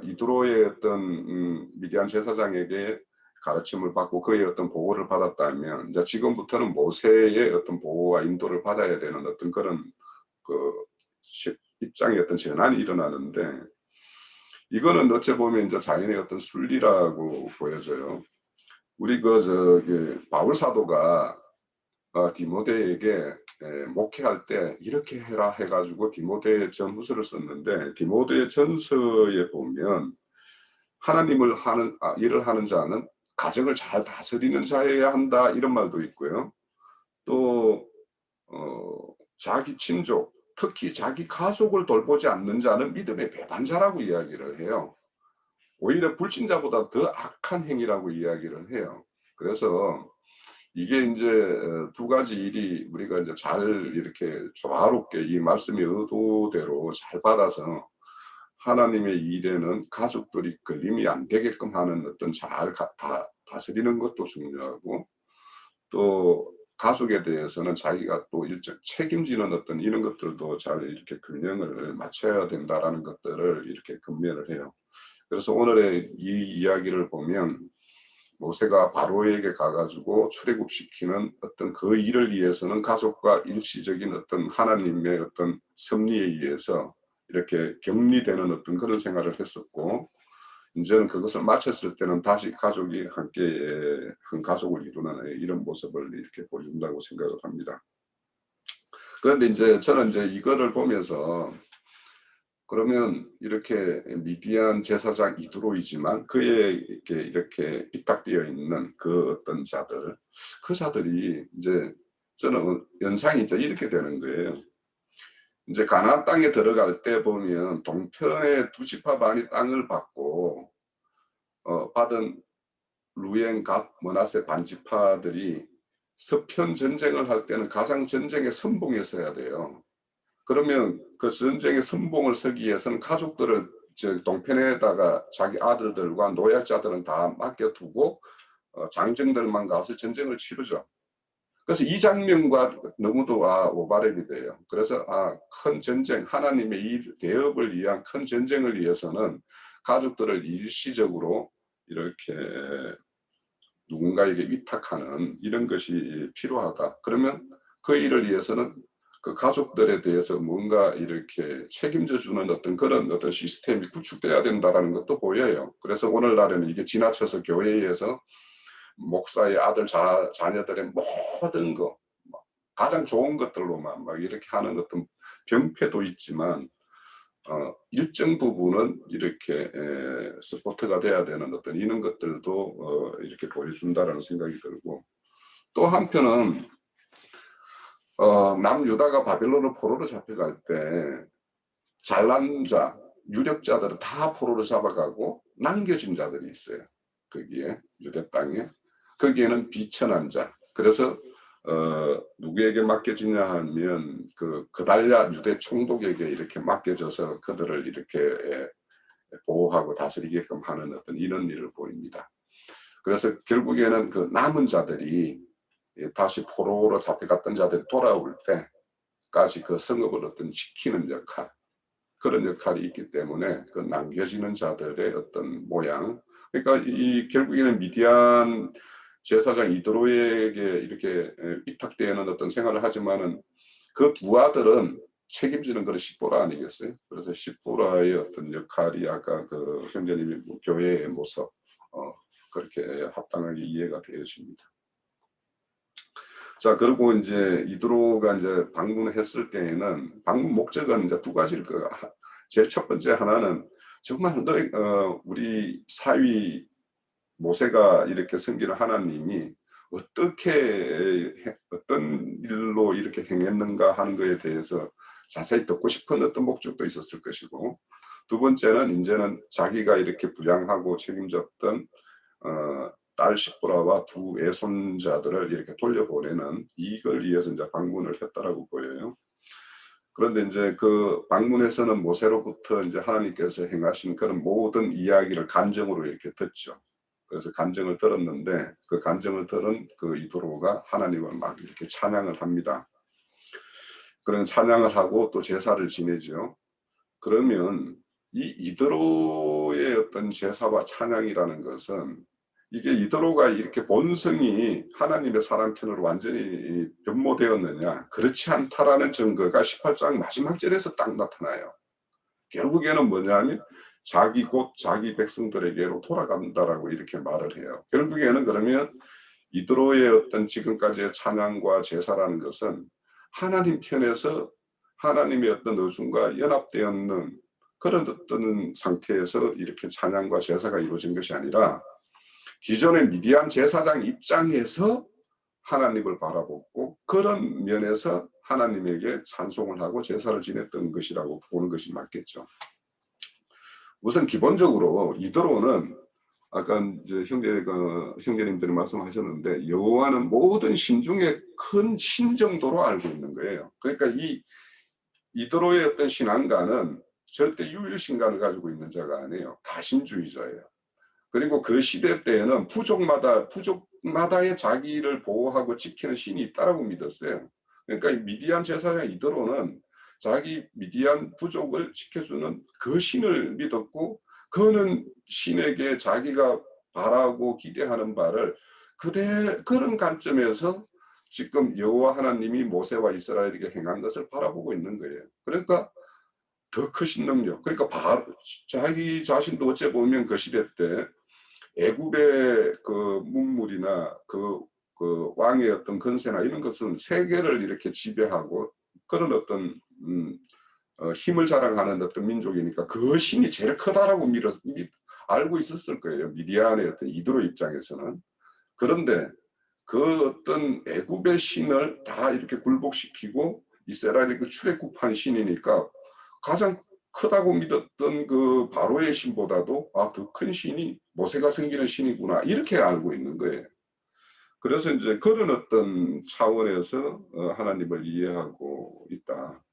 이드로의 어떤 미디안 제사장에게 가르침을 받고 그의 어떤 보호를 받았다면 이제 지금부터는 모세의 어떤 보호와 인도를 받아야 되는 어떤 그런 그 입장의 어떤 전환이 일어나는데 이거는 어찌 보면 이제 자연의 어떤 순리라고 보여져요. 우리 바울 사도가 디모데에게 목회할 때 이렇게 해라 해가지고 디모데 전후서를 썼는데 디모데 전서에 보면 하나님을 일을 하는 자는 가정을 잘 다스리는 자여야 한다 이런 말도 있고요. 또 자기 친족 특히 자기 가족을 돌보지 않는 자는 믿음의 배반자라고 이야기를 해요. 오히려 불신자보다 더 악한 행위라고 이야기를 해요. 그래서 이게 이제 두 가지 일이 우리가 이제 잘 이렇게 조화롭게 이 말씀의 의도대로 잘 받아서 하나님의 일에는 가족들이 걸림이 안 되게끔 하는 어떤 잘 다스리는 것도 중요하고 또 가족에 대해서는 자기가 또 일정 책임지는 어떤 이런 것들도 잘 이렇게 균형을 맞춰야 된다라는 것들을 이렇게 권면을 해요. 그래서 오늘의 이 이야기를 보면 모세가 바로에게 가가지고 출애굽시키는 어떤 그 일을 위해서는 가족과 일시적인 어떤 하나님의 어떤 섭리에 의해서 이렇게 격리되는 어떤 그런 생활을 했었고 이제는 그것을 마쳤을 때는 다시 가족이 함께 한 가족을 이루는 이런 모습을 이렇게 보여준다고 생각을 합니다. 그런데 이제 저는 이제 이거를 보면서 그러면 이렇게 미디안 제사장 이드로이지만 그에게 이렇게 삐딱되어 있는 그 어떤 자들, 그 자들이 이제 저는 연상이 이제 이렇게 되는 거예요. 이제 가나안 땅에 들어갈 때 보면 동편의 2지파 반이 땅을 받고 받은 루엔, 갓, 므낫세 반지파들이 서편 전쟁을 할 때는 가장 전쟁에 선봉했어야 돼요. 그러면 그 전쟁의 선봉을 서기 위해서는 가족들을 동편에다가 자기 아들들과 노약자들은 다 맡겨두고 장정들만 가서 전쟁을 치르죠. 그래서 이 장면과 너무도 오버랩이 돼요. 그래서 큰 전쟁, 하나님의 이 대업을 위한 큰 전쟁을 위해서는 가족들을 일시적으로 이렇게 누군가에게 위탁하는 이런 것이 필요하다. 그러면 그 일을 위해서는 그 가족들에 대해서 뭔가 이렇게 책임져 주는 어떤 그런 어떤 시스템이 구축돼야 된다는 것도 보여요. 그래서 오늘날에는 이게 지나쳐서 교회에서 목사의 아들 자녀들의 모든 거 가장 좋은 것들로만 막 이렇게 하는 어떤 병폐도 있지만 일정 부분은 이렇게 서포트가 돼야 되는 어떤 이런 것들도 이렇게 보여준다라는 생각이 들고 또 한편은 남유다가 바벨론으로 포로로 잡혀갈 때 잘난 자, 유력자들은 다 포로로 잡아가고 남겨진 자들이 있어요. 거기에 유대 땅에 거기에는 비천한 자. 그래서 누구에게 맡겨지냐 하면 그 그달랴 유대 총독에게 이렇게 맡겨져서 그들을 이렇게 보호하고 다스리게끔 하는 어떤 이런 일을 보입니다. 그래서 결국에는 그 남은 자들이 다시 포로로 잡혀갔던 자들이 돌아올 때까지 그 성읍을 어떤 지키는 역할, 그런 역할이 있기 때문에 그 남겨지는 자들의 어떤 모양, 그러니까 이 결국에는 미디안 제사장 이드로에게 이렇게 위탁되는 어떤 생활을 하지만은 그 두 아들은 책임지는 것은 십보라 아니겠어요? 그래서 십보라의 어떤 역할이 아까 그 형제님이 교회의 모습 그렇게 합당하게 이해가 되어집니다. 자, 그리고 이제 이드로가 이제 방문했을 때에는 방문 목적은 이제 두 가지일 거예요. 제일 첫 번째 하나는 정말 우리 사위 모세가 이렇게 섬기는 하나님이 어떤 일로 이렇게 행했는가 하는 것에 대해서 자세히 듣고 싶은 어떤 목적도 있었을 것이고, 두 번째는 이제는 자기가 이렇게 부양하고 책임졌던 딸 시브라와 두 외손자들을 이렇게 돌려보내는 이걸 위해서 이제 방문을 했다라고 보여요. 그런데 이제 그 방문에서는 모세로부터 이제 하나님께서 행하신 그런 모든 이야기를 간증으로 이렇게 듣죠. 그래서 간증을 들었는데, 그 간증을 들은 그 이도로가 하나님을 막 이렇게 찬양을 합니다. 그런 찬양을 하고 또 제사를 지내죠. 그러면 이 이도로의 어떤 제사와 찬양이라는 것은, 이게 이도로가 이렇게 본성이 하나님의 사람 편으로 완전히 변모되었느냐, 그렇지 않다라는 증거가 18장 마지막 절에서 딱 나타나요. 결국에는 뭐냐면 곧 자기 백성들에게로 돌아간다라고 이렇게 말을 해요. 결국에는 그러면 이도로의 어떤 지금까지의 찬양과 제사라는 것은 하나님 편에서 하나님의 어떤 의중과 연합되어 있는 그런 어떤 상태에서 이렇게 찬양과 제사가 이루어진 것이 아니라, 기존의 미디안 제사장 입장에서 하나님을 바라보고 그런 면에서 하나님에게 찬송을 하고 제사를 지냈던 것이라고 보는 것이 맞겠죠. 우선 기본적으로 이도로는 아까 이제 형제님들이 말씀하셨는데, 여호와는 모든 신 중에 큰 신 정도로 알고 있는 거예요. 그러니까 이 이도로의 어떤 신앙가는 절대 유일신간을 가지고 있는 자가 아니에요. 다신주의자예요. 그리고 그 시대 때에는 부족마다의 자기를 보호하고 지키는 신이 있다라고 믿었어요. 그러니까 미디안 제사장 이도로는 자기 미디안 부족을 지켜주는 그 신을 믿었고, 그는 신에게 자기가 바라고 기대하는 바를 그런 관점에서 지금 여호와 하나님이 모세와 이스라엘에게 행한 것을 바라보고 있는 거예요. 그러니까 더 크신 능력, 그러니까 자기 자신도 어째 보면 그 시대 때 애굽의 그 문물이나 그 왕의 어떤 건세나 이런 것은 세계를 이렇게 지배하고 그런 어떤 힘을 자랑하는 어떤 민족이니까 그 신이 제일 크다라고 알고 있었을 거예요. 미디안의 어떤 이도로 입장에서는. 그런데 그 어떤 애굽의 신을 다 이렇게 굴복시키고 이스라엘의 그 출애굽한 신이니까 가장 크다고 믿었던 그 바로의 신보다도 더 큰 신이 모세가 섬기는 신이구나, 이렇게 알고 있는 거예요. 그래서 이제 그런 어떤 차원에서 하나님을 이해하고 있다.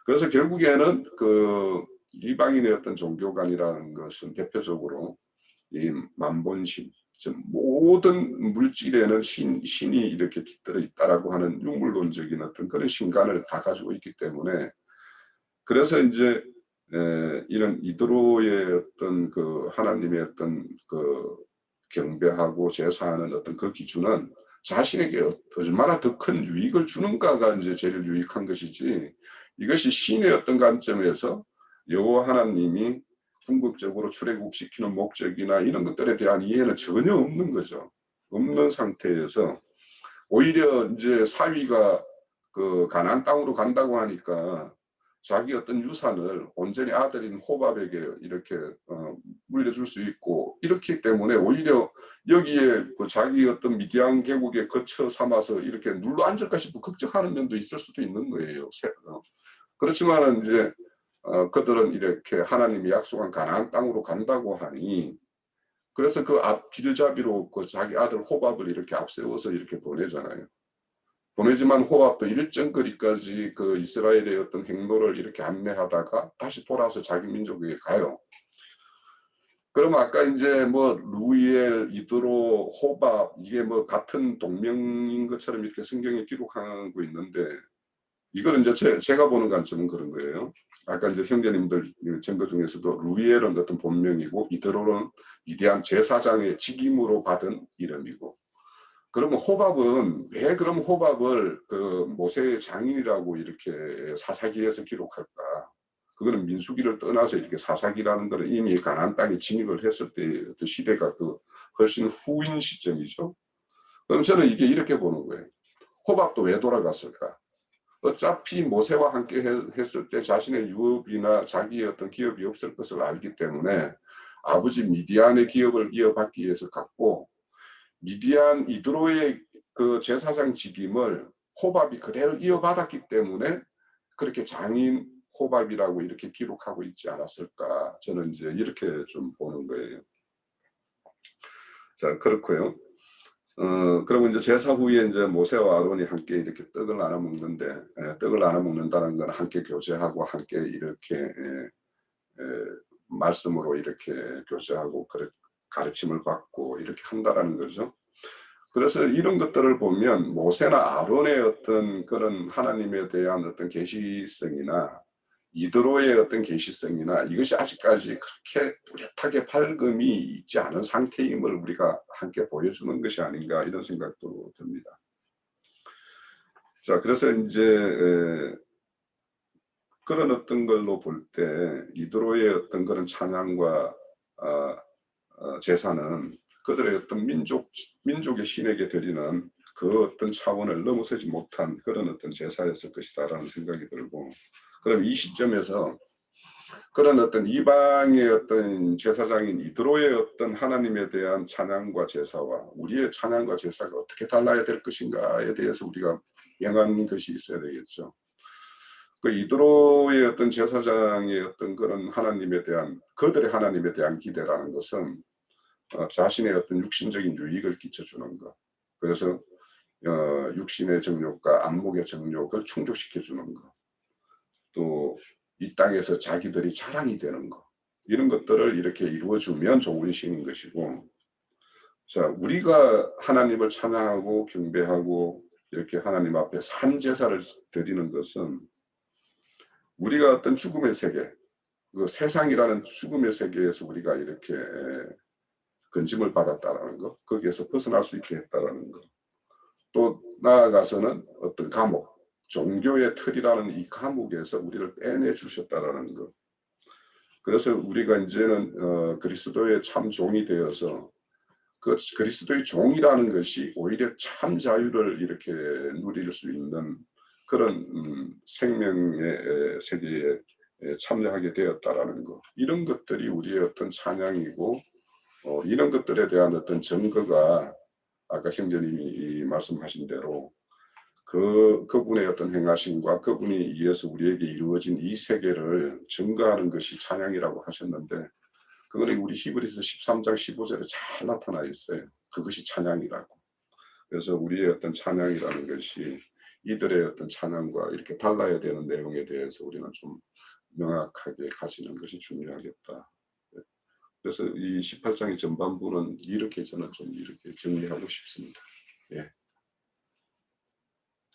그래서 결국에는 그 이방인의 어떤 종교관이라는 것은 대표적으로 이 만본신, 즉 모든 물질에는 신이 이렇게 깃들어 있다라고 하는 유물론적인 어떤 그런 신관을 다 가지고 있기 때문에, 그래서 이제 이런 이도로의 어떤 그 하나님의 어떤 그 경배하고 제사하는 어떤 그 기준은 자신에게 얼마나 더 큰 유익을 주는가가 이제 제일 유익한 것이지, 이것이 신의 어떤 관점에서 여호와 하나님이 궁극적으로 출애굽시키는 목적이나 이런 것들에 대한 이해는 전혀 없는 거죠. 없는 상태에서 오히려 이제 사위가 그 가나안 땅으로 간다고 하니까 자기 어떤 유산을 온전히 아들인 호밥에게 이렇게 물려줄 수 있고, 이렇기 때문에 오히려 여기에 그 자기 어떤 미디안 계곡에 거처 삼아서 이렇게 눌러 앉을까 싶어 걱정하는 면도 있을 수도 있는 거예요. 그렇지만 이제 그들은 이렇게 하나님이 약속한 가나안 땅으로 간다고 하니, 그래서 그 길잡이로 그 자기 아들 호밥을 이렇게 앞세워서 이렇게 보내잖아요. 보내지만 호밥도 일정 거리까지 그 이스라엘의 어떤 행로를 이렇게 안내하다가 다시 돌아서 자기 민족에게 가요. 그럼 아까 이제 뭐 루이엘, 이도로, 호밥, 이게 뭐 같은 동명인 것처럼 이렇게 성경에 기록하고 있는데, 이거는 이제 제가 보는 관점은 그런 거예요. 아까 이제 형제님들 증거 중에서도 루이엘은 어떤 본명이고 이도로는 위대한 제사장의 직임으로 받은 이름이고, 그러면 호밥은 왜 그럼 호밥을 그 모세의 장인이라고 이렇게 사사기에서 기록할까? 그거는 민수기를 떠나서 이렇게 사사기라는 것은 이미 가나안 땅에 진입을 했을 때 그 시대가 그 훨씬 후인 시점이죠. 그럼 저는 이게 이렇게 보는 거예요. 호밥도 왜 돌아갔을까? 어차피 모세와 함께 했을 때 자신의 유업이나 자기의 어떤 기업이 없을 것을 알기 때문에 아버지 미디안의 기업을 이어받기 위해서 갔고, 미디안 이드로의 그 제사장 직임을 호밥이 그대로 이어받았기 때문에 그렇게 장인 호밥이라고 이렇게 기록하고 있지 않았을까, 저는 이제 이렇게 좀 보는 거예요. 자, 그렇고요. 그리고 이제 제사 후에 이제 모세와 아론이 함께 이렇게 떡을 나눠 먹는데, 떡을 나눠 먹는다는 건 함께 교제하고 함께 이렇게 말씀으로 이렇게 교제하고 가르침을 받고 이렇게 한다라는 거죠. 그래서 이런 것들을 보면 모세나 아론의 어떤 그런 하나님에 대한 어떤 계시성이나 이드로의 어떤 계시성이나 이것이 아직까지 그렇게 뚜렷하게 발금이 있지 않은 상태임을 우리가 함께 보여주는 것이 아닌가, 이런 생각도 듭니다. 자, 그래서 이제 그런 어떤 걸로 볼 때 이드로의 어떤 그런 찬양과 제사는 그들의 어떤 민족의 신에게 드리는 그 어떤 차원을 넘어서지 못한 그런 어떤 제사였을 것이다라는 생각이 들고, 그럼 이 시점에서 그런 어떤 이방의 어떤 제사장인 이드로의 어떤 하나님에 대한 찬양과 제사와 우리의 찬양과 제사가 어떻게 달라야 될 것인가에 대해서 우리가 명한 것이 있어야 되겠죠. 그 이드로의 어떤 제사장의 어떤 그런 하나님에 대한, 그들의 하나님에 대한 기대라는 것은 자신의 어떤 육신적인 유익을 끼쳐주는 것, 그래서 육신의 정욕과 안목의 정욕을 충족시켜주는 것, 또 이 땅에서 자기들이 자랑이 되는 것, 이런 것들을 이렇게 이루어주면 좋은 신인 것이고, 자, 우리가 하나님을 찬양하고 경배하고 이렇게 하나님 앞에 산제사를 드리는 것은 우리가 어떤 죽음의 세계, 그 세상이라는 죽음의 세계에서 우리가 이렇게 건짐을 받았다라는 것, 거기에서 벗어날 수 있게 했다라는 것, 또 나아가서는 어떤 감옥, 종교의 틀이라는 이 감옥에서 우리를 빼내 주셨다라는 것. 그래서 우리가 이제는 그리스도의 참 종이 되어서 그 그리스도의 종이라는 것이 오히려 참 자유를 이렇게 누릴 수 있는 그런 생명의 세계에 참여하게 되었다라는 것. 이런 것들이 우리의 어떤 찬양이고, 이런 것들에 대한 어떤 증거가 아까 형제님이 말씀하신 대로 그분의 어떤 행하심과 그분이 이어서 우리에게 이루어진 이 세계를 증거하는 것이 찬양이라고 하셨는데, 그거는 우리 히브리서 13장 15절에 잘 나타나 있어요. 그것이 찬양이라고. 그래서 우리의 어떤 찬양이라는 것이 이들의 어떤 찬양과 이렇게 달라야 되는 내용에 대해서 우리는 좀 명확하게 가지는 것이 중요하겠다. 그래서 이 18장의 전반부는 이렇게 저는 좀 이렇게 정리하고 싶습니다. 예.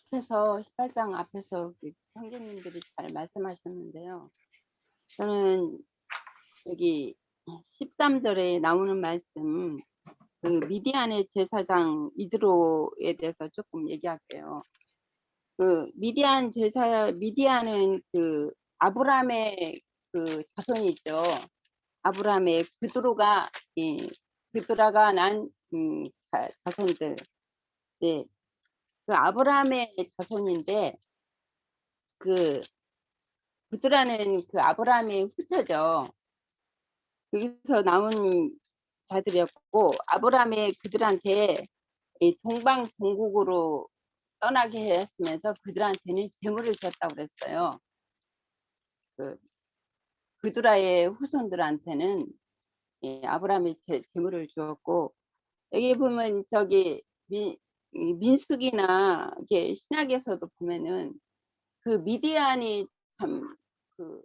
그래서 18장 앞에서 형제님들이 잘 말씀하셨는데요. 저는 여기 13절에 나오는 말씀, 그 미디안의 제사장 이드로에 대해서 조금 얘기할게요. 그 미디안은 그 아브라함의 그 자손이죠. 아브라함의 그드라가 난 자손들. 네. 그 아브라함의 자손인데 그드라는 그 아브라함의 후처죠. 여기서 나온 자들이었고, 아브라함의 그들한테 동방동국으로 떠나게 했으면서 그들한테는 재물을 줬다고 그랬어요. 그드라의 후손들한테는 아브라함이 재물을 주었고, 여기 보면 저기 민수기나 이게 신약에서도 보면은 그 미디안이 참 그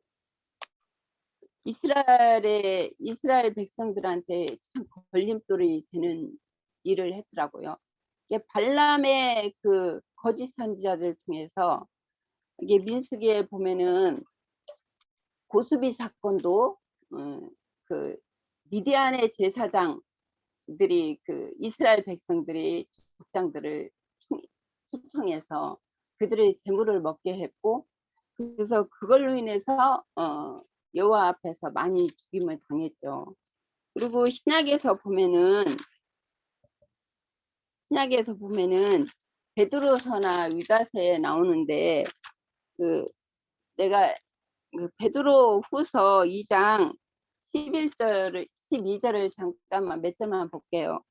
이스라엘 백성들한테 참 걸림돌이 되는 일을 했더라고요. 이게 발람의 그 거짓 선지자들 중에서 이게 민수기에 보면은 고수비 사건도 그 미디안의 제사장들이 그 이스라엘 백성들이 족장들을 초청해서 그들의 재물을 먹게 했고, 그래서 그걸로 인해서 여호와 앞에서 많이 죽임을 당했죠. 그리고 신약에서 보면은 베드로서나 유다서에 나오는데 그 내가 그 베드로후서 2장 11절을 12절을 잠깐만 몇 절만 볼게요.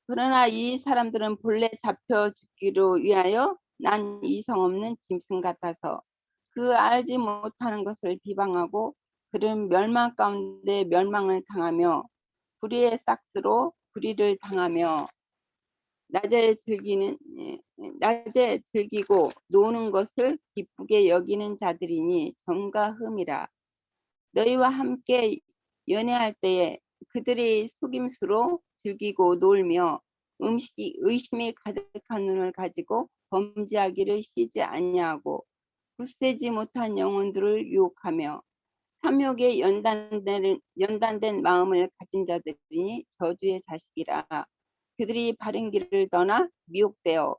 그러나 이 사람들은 본래 잡혀 죽기로 위하여 난 이성 없는 짐승 같아서 그 알지 못하는 것을 비방하고 그런 멸망 가운데 멸망을 당하며 불의의 싹스로 불의를 당하며 낮에 즐기고 노는 것을 기쁘게 여기는 자들이니 점과 흠이라. 너희와 함께 연애할 때에 그들이 속임수로 즐기고 놀며 의심이 가득한 눈을 가지고 범죄하기를 쉬지 아니하고 굳세지 못한 영혼들을 유혹하며 탐욕에 연단된 마음을 가진 자들이니 저주의 자식이라. 그들이 바른 길을 떠나 미혹되어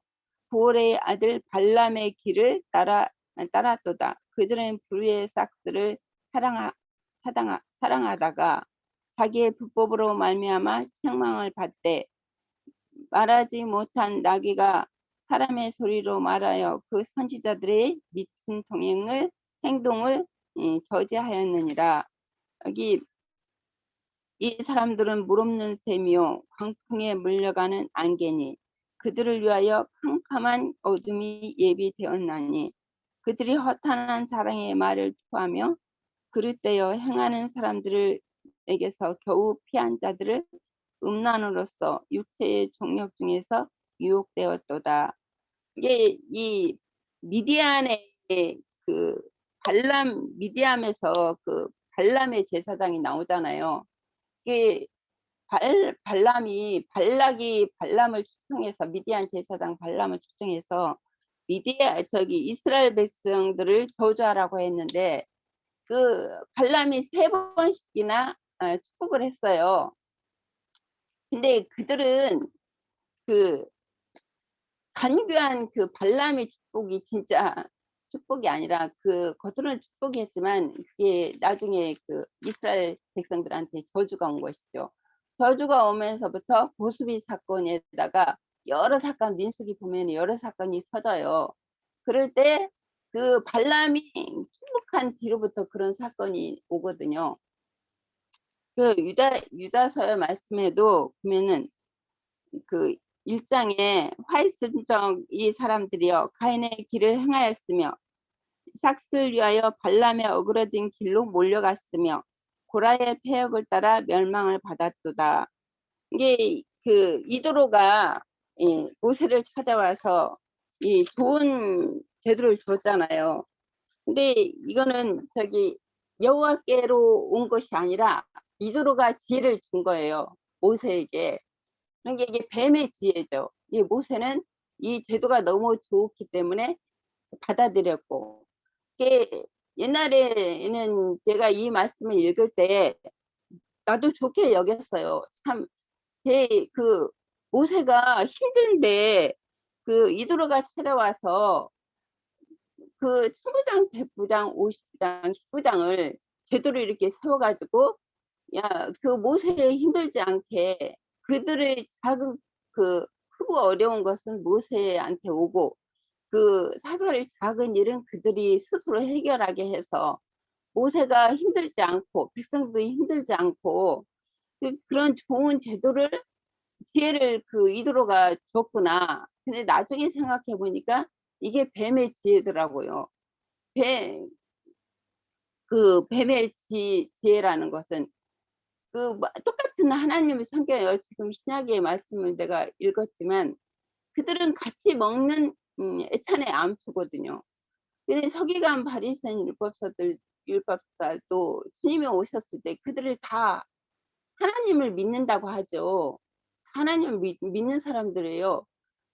보올의 아들 발람의 길을 따랐도다. 그들은 불의의 싹스를 사랑하다가 자기의 불법으로 말미암아 책망을 받되 말하지 못한 나귀가 사람의 소리로 말하여 그 선지자들의 미친 행동을 저지하였느니라. 여기 이 사람들은 물 없는 샘이요 광풍에 물려가는 안개니 그들을 위하여 캄캄한 어둠이 예비되었나니 그들이 허탄한 자랑의 말을 토하며 그릇되어 행하는 사람들에게서 겨우 피한 자들을 음란으로서 육체의 종력 중에서 유혹되었도다. 이게 이 미디안의 그 미디안에서 그 발람의 제사장이 나오잖아요. 이게 발락이 발람을 추종해서 미디안 제사장 발람을 추종해서 이스라엘 백성들을 저주하라고 했는데 그 발람이 3번씩이나 축복을 했어요. 근데 그들은 그 간교한 그 발람의 축복이 진짜 축복이 아니라 그 겉으로는 축복이 했지만 그게 나중에 그 이스라엘 백성들한테 저주가 온 것이죠. 저주가 오면서부터 보수비 사건에다가 여러 사건 민수기 보면 여러 사건이 터져요. 그럴 때 그 발람이 축복한 뒤로부터 그런 사건이 오거든요. 그 유다서의 말씀에도 보면은 그 1장에 화이슨정 이 사람들이여 가인의 길을 행하였으며 삭스를 위하여 발람의 어그러진 길로 몰려갔으며 고라의 폐역을 따라 멸망을 받았도다. 이게 그 이도로가 모세를 찾아와서 이 좋은 제도를 줬잖아요. 근데 이거는 여호와께로 온 것이 아니라 이도로가 지혜를 준 거예요. 모세에게. 그러니까 이게 뱀의 지혜죠. 이 모세는 이 제도가 너무 좋기 때문에 받아들였고, 이게 옛날에는 제가 이 말씀을 읽을 때 나도 좋게 여겼어요. 참, 그 모세가 힘든데 그 이도로가 찾아와서 그 천부장, 백부장, 50부장, 10부장을 제대로 이렇게 세워가지고 그 모세에 힘들지 않게 그들의 작은 그 크고 어려운 것은 모세한테 오고 그 사사의 작은 일은 그들이 스스로 해결하게 해서 모세가 힘들지 않고 백성들이 힘들지 않고 그런 좋은 지혜를 그 이도로가 줬구나. 근데 나중에 생각해 보니까 이게 뱀의 지혜더라고요. 뱀의 지혜라는 것은 똑같은 하나님의 성격이에요. 지금 신약의 말씀을 내가 읽었지만 그들은 같이 먹는 애찬의 암초거든요. 근데 서기관 바리새인 율법사도 주님이 오셨을 때 그들을 다 하나님을 믿는다고 하죠. 하나님을 믿는 사람들이에요.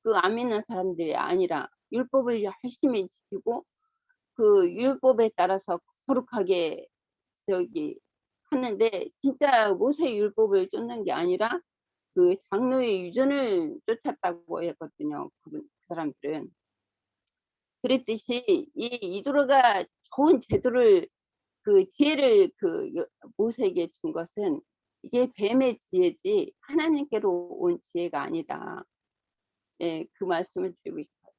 그 안 믿는 사람들이 아니라 율법을 열심히 지키고 그 율법에 따라서 거룩하게 하는데 진짜 모세 율법을 쫓는 게 아니라 그 장로의 유전을 쫓았다고 했거든요. 그 사람들은. 그랬듯이 이 이도로가 좋은 제도를 그 지혜를 모세에게 준 것은 이게 뱀의 지혜지 하나님께로 온 지혜가 아니다. 그 말씀을 드리고 싶어요.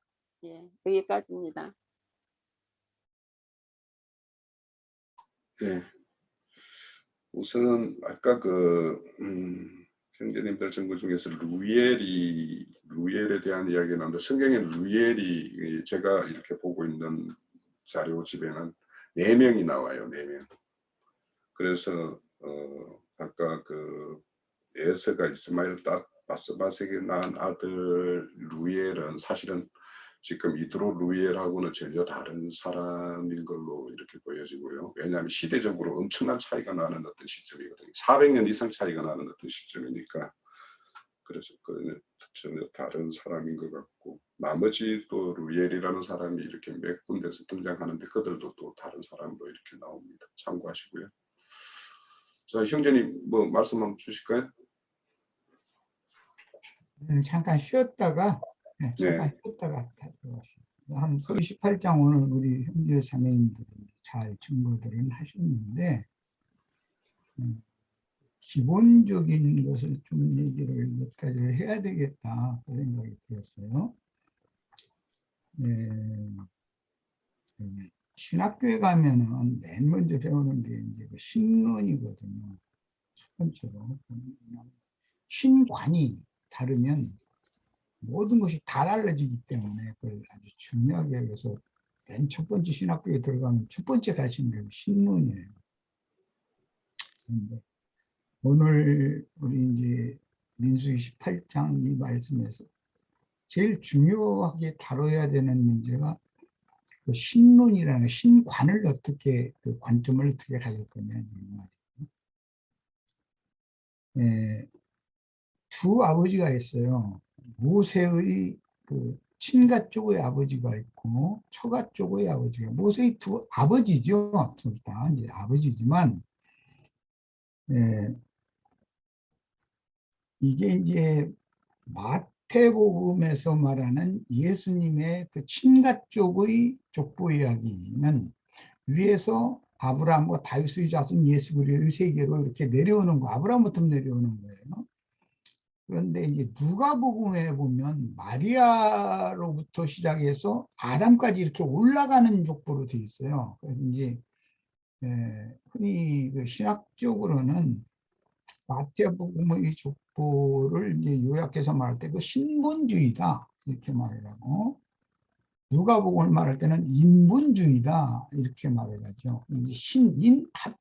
예, 여기까지입니다. 예. 우선은 아까 형제님들 증거 중에서 루엘에 대한 이야기 나오는데 성경에 루엘이 제가 이렇게 보고 있는 자료 집에는 4명이 나와요. 4명. 그래서 아까 에서가 이스마엘 바스바세게 낳은 아들 루엘은 사실은 지금 이드로 루엘하고는 전혀 다른 사람인 걸로 이렇게 보여지고요. 왜냐하면 시대적으로 엄청난 차이가 나는 어떤 시점이거든요. 400년 이상 차이가 나는 어떤 시점이니까. 그래서 전혀 다른 사람인 것 같고, 나머지 또 루엘이라는 사람이 이렇게 몇 군데서 등장하는데 그들도 또 다른 사람으로 이렇게 나옵니다. 참고하시고요. 자, 형제님 뭐 말씀 한번 주실까요? 잠깐 쉬었다가 네. 한 28장 오늘 우리 형제 자매님들이 잘 증거들은 하셨는데 기본적인 것을 좀 얘기를 몇 가지를 해야 되겠다 그 생각이 들었어요. 신학교에 가면은 맨 먼저 배우는 게 이제 그 신론이거든요. 첫 번째로 신관이 다르면 모든 것이 다 달라지기 때문에 그걸 아주 중요하게 해서 맨 첫 번째 신학교에 들어가면 첫 번째 가르치는 게 신론이에요. 그런데 오늘 우리 이제 민수기 18장 이 말씀에서 제일 중요하게 다뤄야 되는 문제가 그 신론이라는 신관을 어떻게 그 관점을 어떻게 가질 거냐 두 아버지가 있어요. 모세의 그 친가 쪽의 아버지가 있고 처가 쪽의 아버지가 모세의 두 아버지죠. 둘 다 이제 아버지지만 이게 이제 마태복음에서 말하는 예수님의 그 친가 쪽의 족보 이야기는 위에서 아브라함과 다윗의 자손 예수 그리스도의 세계로 이렇게 내려오는 거, 아브라함부터 내려오는 거예요. 그런데 이제 누가복음에 보면 마리아로부터 시작해서 아담까지 이렇게 올라가는 족보로 되어 있어요. 그래서 이제 흔히 그 신학적으로는 마태복음의 족보를 이제 요약해서 말할 때 그 신본주의다 이렇게 말을 하고 누가복음을 말할 때는 인본주의다 이렇게 말을 하죠. 신인합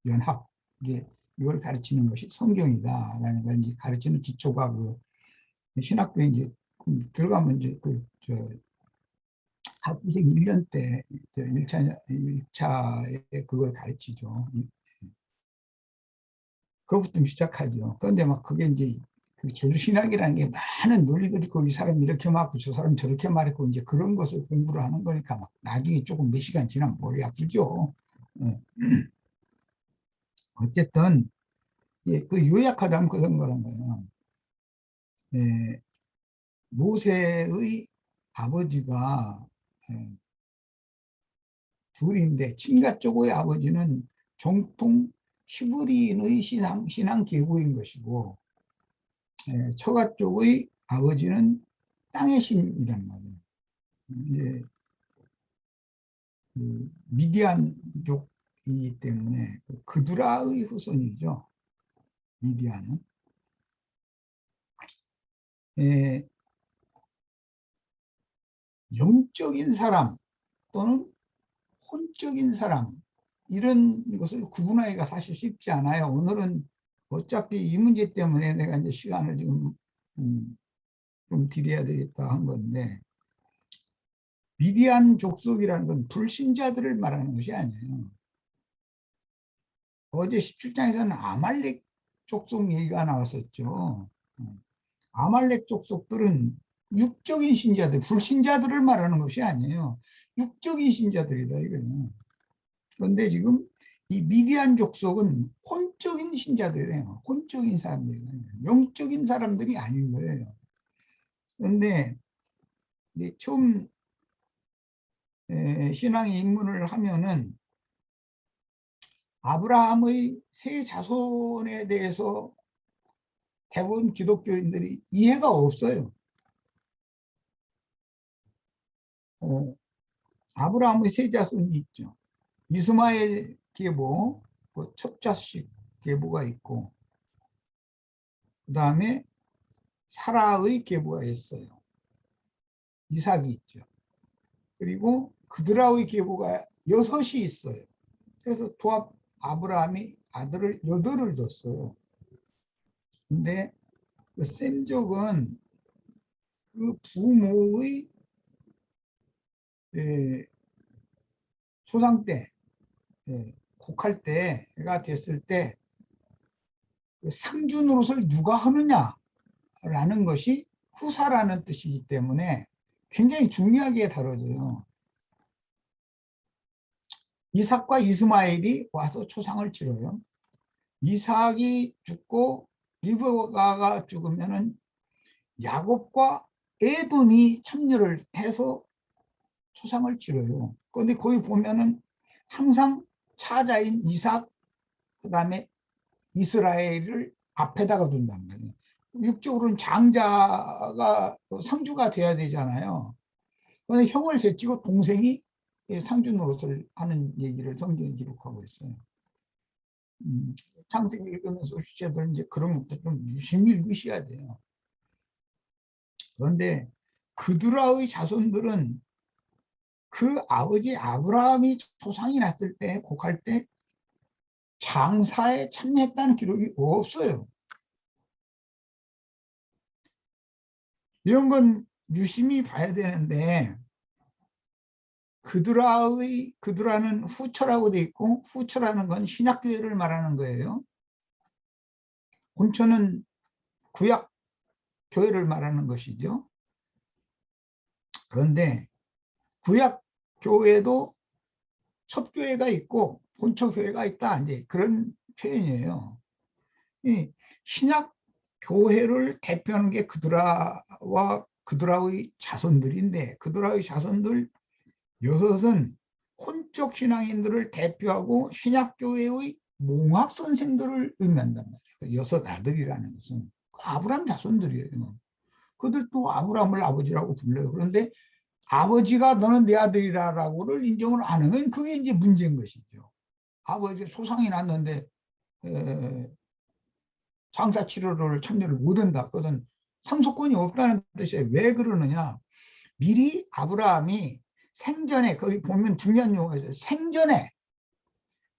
연합 이게 이걸 가르치는 것이 성경이다라는 걸 이제 가르치는 기초가 그 신학교에 이제 들어가면 이제 학부생 1년 때 1차에 그걸 가르치죠. 그것부터 시작하죠. 그런데 막 그게 이제 그 조주신학이라는 게 많은 논리들이 있고 이 사람 이렇게 말했고 저 사람 저렇게 말했고 이제 그런 것을 공부를 하는 거니까 막 나중에 조금 몇 시간 지나면 머리 아프죠. 어쨌든 그 요약하자면 그런 거란 거예요. 모세의 아버지가 둘인데 친가 쪽의 아버지는 정통 히브리인의 신앙 계보인 것이고 처가 쪽의 아버지는 땅의 신이란 말이에요. 이제 미디안족이기 때문에 그드라의 후손이죠. 미디안은. 영적인 사람 또는 혼적인 사람 이런 것을 구분하기가 사실 쉽지 않아요. 오늘은 어차피 이 문제 때문에 내가 이제 시간을 지금 좀 드려야 되겠다 한 건데 미디안 족속이라는 건 불신자들을 말하는 것이 아니에요. 어제 17장에서는 아말렉 족속 얘기가 나왔었죠. 아말렉 족속들은 육적인 신자들, 불신자들을 말하는 것이 아니에요. 육적인 신자들이다 이거는. 그런데 지금 이 미디안 족속은 혼적인 신자들이에요. 혼적인 사람들이에요. 영적인 사람들이 아닌 거예요. 그런데 이제 처음 신앙에 입문을 하면은 아브라함의 세 자손에 대해서 대부분 기독교인들이 이해가 없어요. 아브라함의 세 자손이 있죠. 이스마엘 계보, 그 첫 자식 계보가 있고, 그 다음에 사라의 계보가 있어요. 이삭이 있죠. 그리고 그드라의 계보가 6이 있어요. 그래서 도합 아브라함이 아들을 8을 뒀어요. 근데 그 셈족은 그 부모의 소상 때, 곡할 때가 됐을 때 상주 노릇을 누가 하느냐라는 것이 후사라는 뜻이기 때문에 굉장히 중요하게 다뤄져요. 이삭과 이스마엘이 와서 초상을 치러요. 이삭이 죽고 리브가가 죽으면은 야곱과 에돔이 참여를 해서 초상을 치러요. 그런데 거기 보면은 항상 차자인 이삭, 그 다음에 이스라엘을 앞에다가 둔단 말이에요. 육적으로는 장자가 상주가 돼야 되잖아요. 그런데 형을 제치고 동생이 상주 노릇을 하는 얘기를 성경에 기록하고 있어요. 창세기 읽으면서 시체들 이제 그런 것도 좀 유심히 읽으셔야 돼요. 그런데 그드라의 자손들은 그 아버지 아브라함이 초상이 났을 때, 곡할 때 장사에 참여했다는 기록이 없어요. 이런 건 유심히 봐야 되는데, 그드라는 후처라고 돼 있고, 후처라는 건 신약교회를 말하는 거예요. 본처는 구약교회를 말하는 것이죠. 그런데 구약교회도 첩교회가 있고 본처교회가 있다, 이제 그런 표현이에요. 이 신약교회를 대표하는 게 그드라와 그드라의 자손들인데, 그드라의 자손들 6은 혼적 신앙인들을 대표하고 신약교회의 몽학 선생들을 의미한단 말이에요. 6 아들이라는 것은 아브라함 자손들이에요. 그들도 아브라함을 아버지라고 불러요. 그런데 아버지가 너는 내 아들이라고를 인정을 안 하면 그게 이제 문제인 것이죠. 아버지 소상이 났는데 장사 치료를 참여를 못한다. 그것은 상속권이 없다는 뜻이에요. 왜 그러느냐? 미리 아브라함이 생전에, 거기 보면 중요한 용어가 있어요. 생전에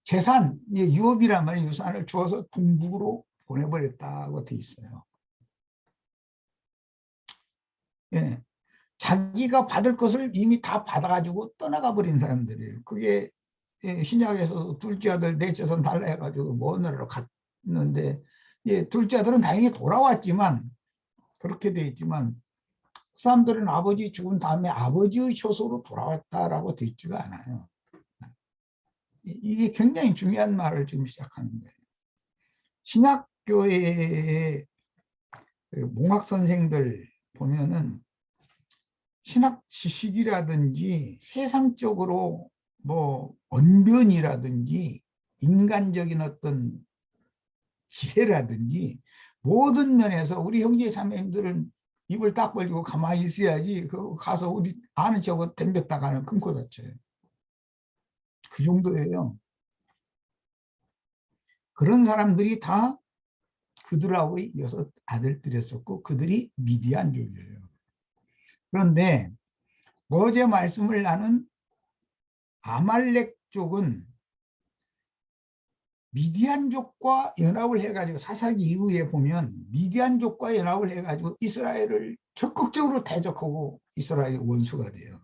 재산, 유업이란 말이에요. 유산을 주어서 동국으로 보내버렸다고 돼 있어요. 예. 자기가 받을 것을 이미 다 받아가지고 떠나가 버린 사람들이에요. 그게 신약에서 둘째 아들 넷째 son 달라 해가지고 먼 나라로 갔는데, 둘째 아들은 다행히 돌아왔지만, 그렇게 돼 있지만 그 사람들은 아버지 죽은 다음에 아버지의 효소로 돌아왔다라고 돼 있지가 않아요. 이게 굉장히 중요한 말을 지금 시작하는 거예요. 신약교회의 몽학 선생들 보면은 신학 지식이라든지 세상적으로 뭐 언변이라든지 인간적인 어떤 지혜라든지 모든 면에서 우리 형제 자매님들은 입을 딱 벌리고 가만히 있어야지 그 가서 우리 아는 척을 덤볐다가는 큰코 다쳐요. 그 정도예요. 그런 사람들이 다 그들하고의 6 아들들이었었고 그들이 미디안족이에요. 그런데 어제 말씀을 나눈 아말렉 족은 미디안족과 연합을 해가지고, 사사기 이후에 보면 미디안족과 연합을 해가지고 이스라엘을 적극적으로 대적하고 이스라엘의 원수가 돼요.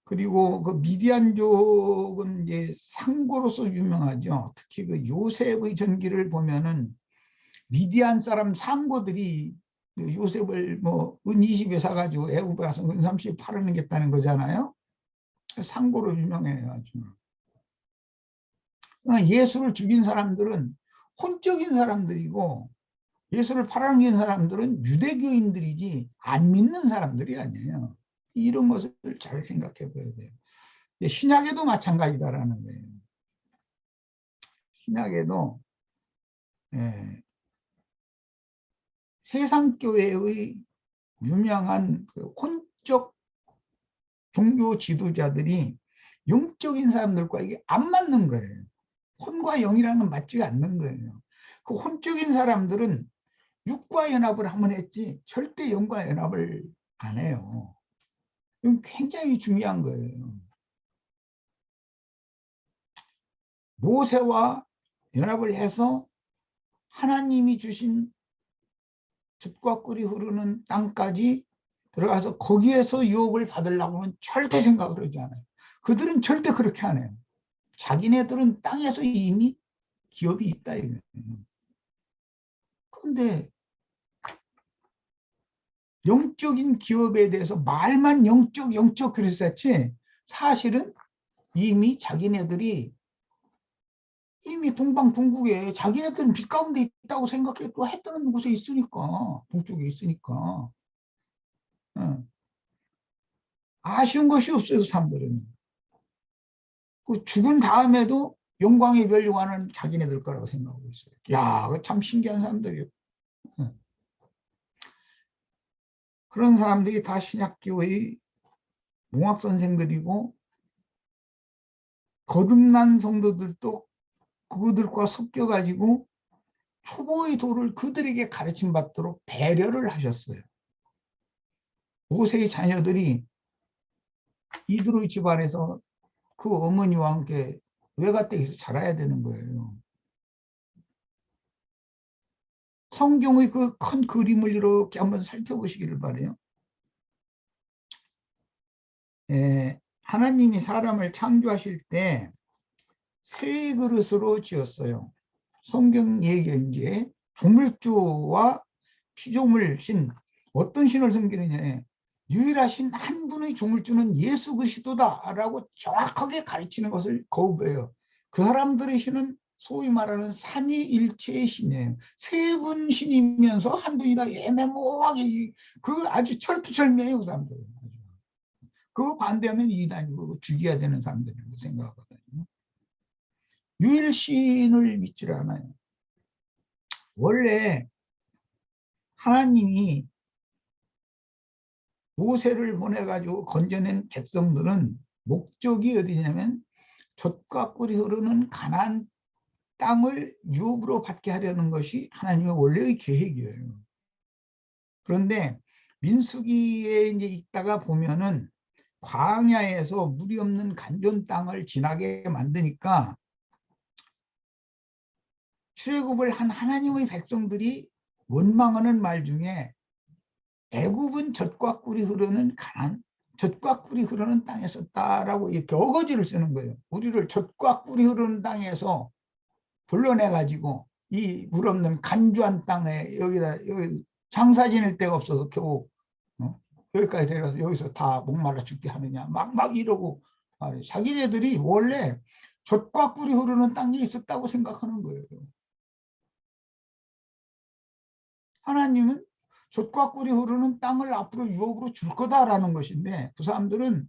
그리고 그 미디안족은 이제 상고로서 유명하죠. 특히 그 요셉의 전기를 보면은 미디안 사람 상고들이 요셉을 뭐 은 20에 사가지고 애굽에 가서 은 30에 팔아넘겼다는 거잖아요. 상고로 유명해요. 아주. 예수를 죽인 사람들은 혼적인 사람들이고, 예수를 팔아넘긴 사람들은 유대교인들이지 안 믿는 사람들이 아니에요. 이런 것을 잘 생각해 봐야 돼요. 신약에도 마찬가지다라는 거예요. 신약에도 세상교회의 유명한 그 혼적 종교 지도자들이 영적인 사람들과 이게 안 맞는 거예요. 혼과 영이라는 건 맞지가 않는 거예요. 그 혼적인 사람들은 육과 연합을 한번 했지 절대 영과 연합을 안 해요. 이건 굉장히 중요한 거예요. 모세와 연합을 해서 하나님이 주신 젖과 꿀이 흐르는 땅까지 들어가서 거기에서 유업을 받으려고는 절대 생각을 하지 않아요. 그들은 절대 그렇게 안 해요. 자기네들은 땅에서 이미 기업이 있다 이거예요. 그런데 영적인 기업에 대해서 말만 영적 그랬었지 사실은 이미 자기네들이 이미 동방동국에 자기네들은 빛 가운데 있다고 생각해 또 해 뜨는 곳에 있으니까 동쪽에 있으니까 아쉬운 것이 없어요. 사람들은 그 죽은 다음에도 영광의 멸류관은 자기네들 거라고 생각하고 있어요. 야, 참 신기한 사람들이에요. 그런 사람들이 다 신약교의 몽학 선생들이고 거듭난 성도들도 그들과 섞여가지고 초보의 도를 그들에게 가르침 받도록 배려를 하셨어요. 모세의 자녀들이 이드로의 집안에서 그 어머니와 함께 외가댁에서 자라야 되는 거예요. 성경의 그 큰 그림을 이렇게 한번 살펴보시기를 바라요. 하나님이 사람을 창조하실 때 세 그릇으로 지었어요. 성경 얘기에 조물주와 피조물 신, 어떤 신을 섬기느냐, 유일하신 한 분의 조물주는 예수 그리스도다라고 정확하게 가르치는 것을 거부해요. 그 사람들의 신은 소위 말하는 삼위일체의 신이에요. 세 분 신이면서 한 분이다 애매모호하게 그 아주 철두철미해요. 그 사람들은. 그거 반대하면 이단이고 죽여야 되는 사람들이라고 생각하거든요. 유일신을 믿지를 않아요. 원래 하나님이 모세를 보내가지고 건져낸 백성들은 목적이 어디냐면 젖과 꿀이 흐르는 가나안 땅을 유업으로 받게 하려는 것이 하나님의 원래의 계획이에요. 그런데 민수기에 이제 있다가 보면은 광야에서 물이 없는 간전 땅을 지나게 만드니까 출애굽을 한 하나님의 백성들이 원망하는 말 중에 애굽은 젖과 꿀이 흐르는 젖과 꿀이 흐르는 땅에 썼다라고 이렇게 어거지를 쓰는 거예요. 우리를 젖과 꿀이 흐르는 땅에서 불러내 가지고 이 물 없는 간주한 땅에 여기 장사 지낼 데가 없어서 겨우 여기까지 데려가서 여기서 다 목말라 죽게 하느냐 막 이러고 자기네들이 원래 젖과 꿀이 흐르는 땅에 있었다고 생각하는 거예요. 하나님은 젖과 꿀이 흐르는 땅을 앞으로 유업으로 줄 거다라는 것인데 그 사람들은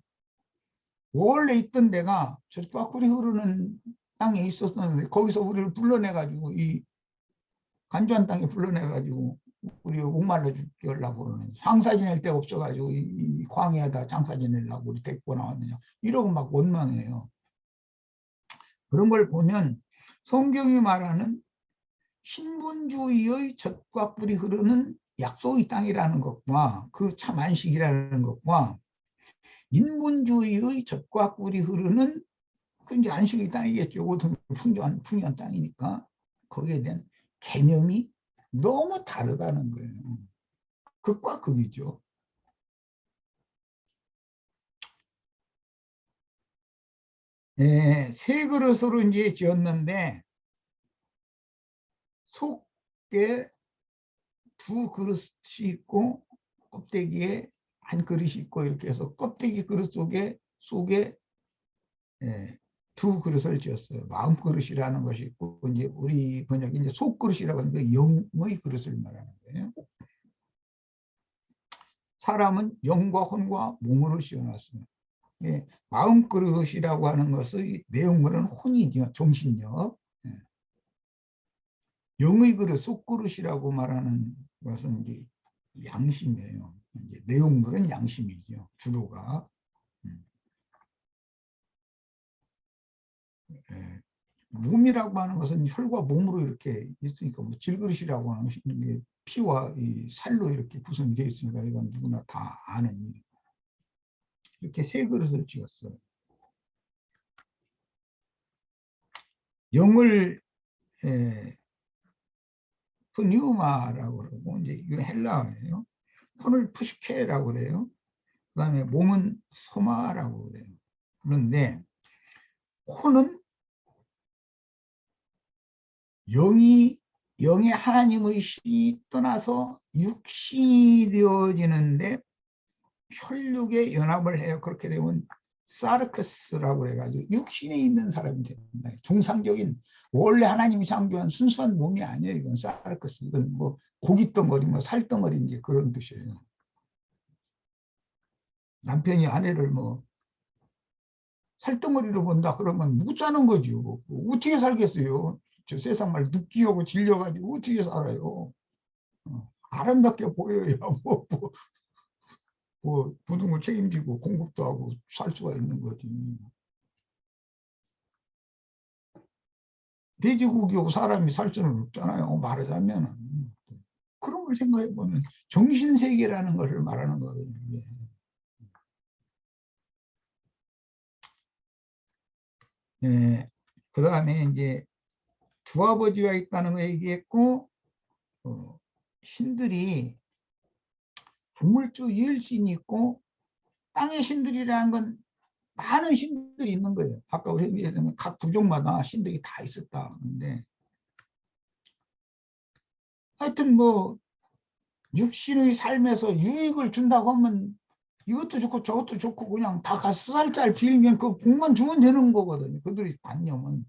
원래 있던 데가 젖과 꿀이 흐르는 땅에 있었는데 거기서 우리를 불러내가지고 이 간주한 땅에 불러내가지고 우리 목말라 죽게 하려고 그러는 장사 지낼 데가 없어가지고 이 광야에다 장사 지내려고 우리 데리고 나왔느냐 이러고 막 원망해요. 그런 걸 보면 성경이 말하는 신분주의의 젖과 꿀이 흐르는 약속의 땅이라는 것과 그 참 안식이라는 것과 인본주의의 젖과 꿀이 흐르는 그 이제 안식의 땅이겠죠. 풍요한 땅이니까 거기에 대한 개념이 너무 다르다는 거예요. 극과 극이죠. 세 그릇으로 이제 지었는데 속에 두 그릇이 있고 껍데기에 한 그릇이 있고 이렇게 해서 껍데기 그릇 속에 두 그릇을 지었어요. 마음 그릇이라는 것이 있고 이제 우리 번역이 이제 속 그릇이라고 하는데 영의 그릇을 말하는 거예요. 사람은 영과 혼과 몸으로 지어놨습니다. 마음 그릇이라고 하는 것의 내용물은 혼이죠, 정신력. 영의 그릇, 속 그릇이라고 말하는 것은 이제 양심이에요. 이제 내용물은 양심이죠. 주로가. 예. 몸이라고 하는 것은 혈과 몸으로 이렇게 있으니까 뭐 질그릇이라고 하는 게 피와 이 살로 이렇게 구성이 되어 있으니까 이건 누구나 다 아는 일이고. 이렇게 세 그릇을 찍었어요. 영을 프뉴마라고 그러고 이제 이건 헬라어예요. 손을 푸시케라고 그래요. 그다음에 몸은 소마라고 그래요. 그런데 혼은 영의 하나님의 신이 떠나서 육신이 되어지는데 혈육의 연합을 해요. 그렇게 되면 사르크스라고 해가지고 육신에 있는 사람이 됩니다. 정상적인 원래 하나님이 창조한 순수한 몸이 아니에요. 이건 사르크스. 이건 뭐 고깃덩어리, 뭐 살덩어리 이제 그런 뜻이에요. 남편이 아내를 뭐 살덩어리로 본다 그러면 못 사는 거죠. 어떻게 살겠어요? 저 세상 말 느끼하고 질려가지고 어떻게 살아요? 아름답게 보여야 뭐 모든 걸 책임지고 공급도 하고 살 수가 있는 거지. 돼지고기하고 사람이 살 수는 없잖아요. 말하자면 그런 걸 생각해 보면 정신세계라는 것을 말하는 거거든요. 예. 그 다음에 이제 두 아버지가 있다는 거 얘기했고, 신들이 북물주 유일신이 있고 땅의 신들이라는 건 많은 신들이 있는 거예요. 아까 우리 얘기했던 각 부족마다 신들이 다 있었다. 근데 하여튼 뭐 육신의 삶에서 유익을 준다고 하면 이것도 좋고 저것도 좋고 그냥 다 가스살짝 빌면 그 복만 주면 되는 거거든요. 그들의 관념은.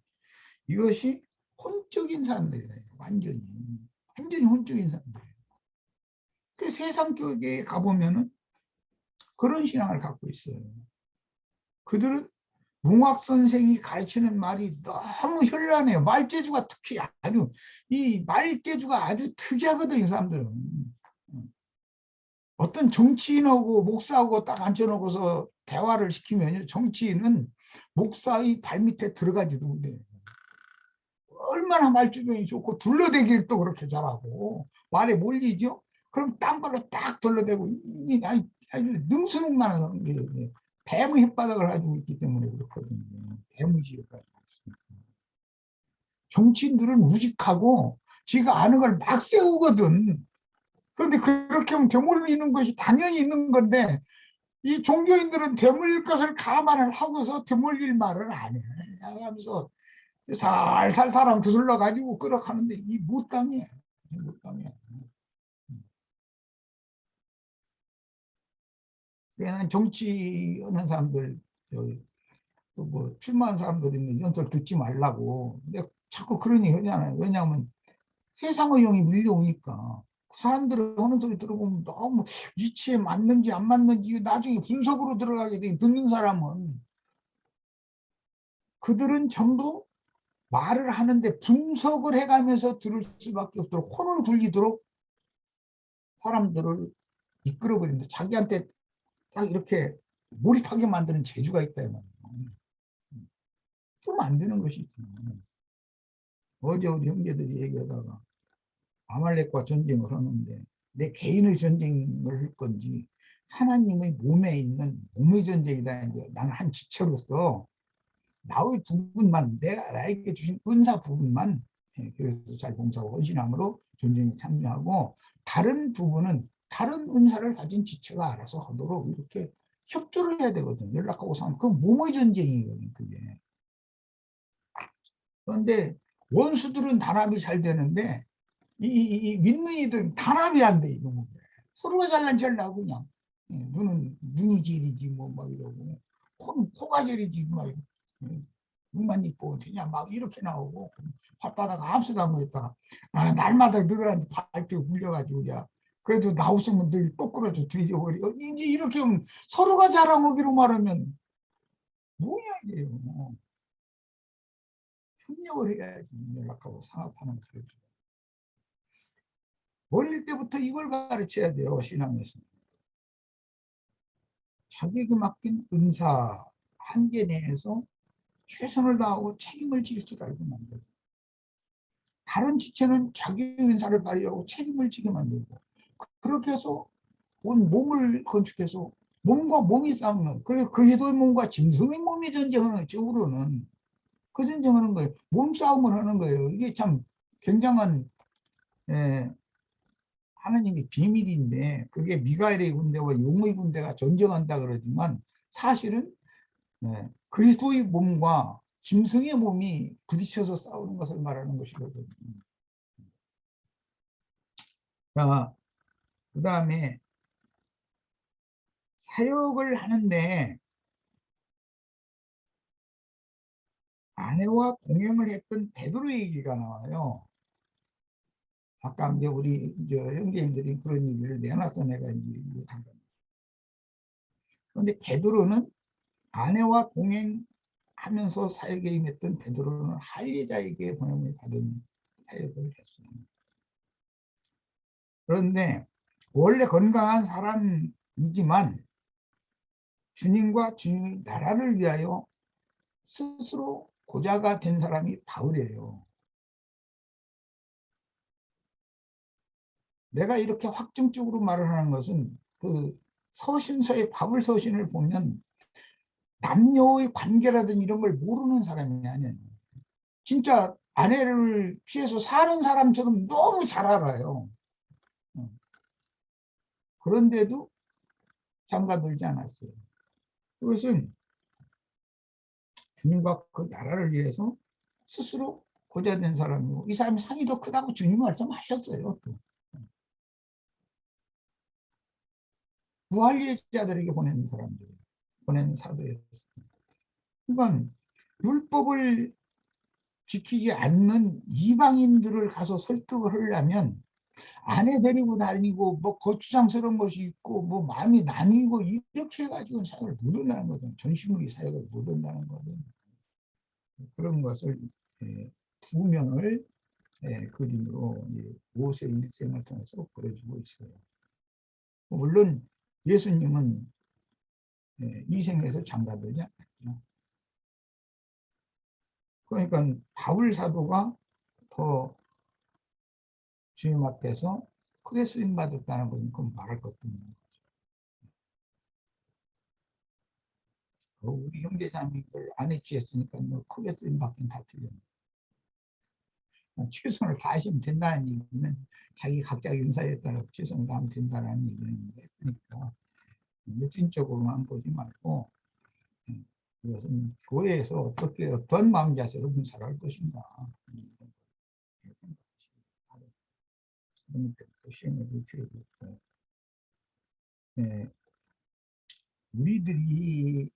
이것이 혼적인 사람들이에요. 완전히 혼적인 사람들이에요. 그 세상 교계에 가보면은 그런 신앙을 갖고 있어요. 그들은 몽학 선생이 가르치는 말이 너무 현란해요. 말재주가 특히 아주 이 말재주가 아주 특이하거든요. 이 사람들은. 어떤 정치인하고 목사하고 딱 앉혀놓고서 대화를 시키면 정치인은 목사의 발밑에 들어가지도 못해요. 얼마나 말주변이 좋고 둘러대기를 또 그렇게 잘하고 말에 몰리죠. 그럼 딴 걸로 딱 둘러대고 아주 능수능란한 게 뱀의 혓바닥을 가지고 있기 때문에 그렇거든요. 뱀의지를 가지고 있습니다. 정치인들은 우직하고 지가 아는 걸 막 세우거든. 그런데 그렇게 하면 되물리는 것이 당연히 있는 건데 이 종교인들은 되물릴 것을 감안을 하고서 되물릴 말을 안 해. 하면서 살살 사람 두들러 가지고 끌어가는데 이 못 당해. 못 당해. 그냥 정치하는 사람들 뭐 출마한 사람들 있는 연설 듣지 말라고. 근데 자꾸 그런 얘기 하잖아요. 왜냐하면 세상의 영이 밀려오니까 그 사람들은 하는 소리 들어보면 너무 이치에 맞는지 안 맞는지 나중에 분석으로 들어가게 돼. 듣는 사람은 그들은 전부 말을 하는데 분석을 해가면서 들을 수밖에 없도록 혼을 굴리도록 사람들을 이끌어버린다. 자기한테 딱 이렇게 몰입하게 만드는 재주가 있다. 좀 안 되는 것이죠. 어제 우리 형제들이 얘기하다가 아말렉과 전쟁을 하는데 내 개인의 전쟁을 할 건지 하나님의 몸에 있는 몸의 전쟁이다. 이제 나는 한 지체로서 나의 부분만 나에게 주신 은사 부분만 그래서 잘 봉사하고 헌신함으로 전쟁에 참여하고 다른 부분은 다른 은사를 가진 지체가 알아서 하도록 이렇게 협조를 해야 되거든. 연락하고 싸우면 그 몸의 전쟁이거든. 그게. 그런데 원수들은 단합이 잘 되는데 이 믿는 이들은 단합이 안 돼. 이런 서로가 잘난 척 나고 그냥 눈이 질이지 뭐 막 이러고 코가 질이지 막 눈만 이쁘고 그냥 막 이렇게 나오고 혓바닥 아무것도 안 보였다가 나는 날마다 너희들한테 발표 굴려가지고 야 그래도 나 없으면 너희 거꾸로져 뒤져버려. 이제 이렇게 하면 서로가 자랑하기로 말하면 뭐냐 이게요. 협력을 해야지 연락하고 상합하는 거죠. 어릴 때부터 이걸 가르쳐야 돼요, 신앙에서. 자기에게 맡긴 은사 한계 내에서 최선을 다하고 책임을 질 줄 알고 만들고, 다른 지체는 자기의 은사를 발휘하고 책임을 지게 만들고, 그렇게 해서 온 몸을 건축해서 몸과 몸이 싸우는, 그래서 그리스도의 몸과 짐승의 몸이 전쟁하는 쪽으로는 그 전쟁하는 거예요. 몸싸움을 하는 거예요. 이게 참 굉장한 하나님의 비밀인데, 그게 미가엘의 군대와 용의 군대가 전쟁한다 그러지만 사실은 그리스도의 몸과 짐승의 몸이 부딪혀서 싸우는 것을 말하는 것이거든요. 자, 그 다음에 사역을 하는데 아내와 동행을 했던 베드로 얘기가 나와요. 아까 이제 우리 형제님들이 그런 얘기를 내놔서 내가 이제 한 겁니다. 그런데 베드로는 아내와 동행하면서 사역에 임했던 베드로는 할례자에게 보냄을 받은 사역을 했습니다. 그런데 원래 건강한 사람이지만 주님과 주님의 나라를 위하여 스스로 고자가 된 사람이 바울이에요. 내가 이렇게 확정적으로 말을 하는 것은 그 서신서의 바울 서신을 보면 남녀의 관계라든 이런 걸 모르는 사람이 아니에요. 진짜 아내를 피해서 사는 사람처럼 너무 잘 알아요. 그런데도 장가들지 않았어요. 그것은 주님과 그 나라를 위해서 스스로 고자된 사람이고, 이 사람이 상이 더 크다고 주님 말씀하셨어요. 또. 부활예자들에게 보낸 사람들, 보낸 사도였습니다. 그러니까 율법을 지키지 않는 이방인들을 가서 설득을 하려면 아내 데리고 다니고 뭐 거추장스러운 것이 있고 뭐 마음이 나뉘고 이렇게 해가지고 사역을 못 한다는 거죠. 전심으로 사역을 못 한다는 거죠. 그런 것을 두 명을 그림으로 모세 일생을 통해서 보여주고 있어요. 물론 예수님은 이 생에서 장가들지 않았죠. 그러니까 바울 사도가 더 주님 앞에서 크게 쓰임 받았다는 건 그건 말할 것도 없는 거죠. 우리 형제자매들 안에 취했으니까 뭐 크게 쓰임 받긴 다 틀렸네. 최선을 다하시면 된다는 얘기는 자기 각자의 은사에 따라 최선을 다하면 된다는 얘기는 했으니까 육신적으로만 보지 말고 이것은 교회에서 어떻게 어떤 마음 자세로 봉사할 것인가 시행해 줄 필요가 있고, 우리들이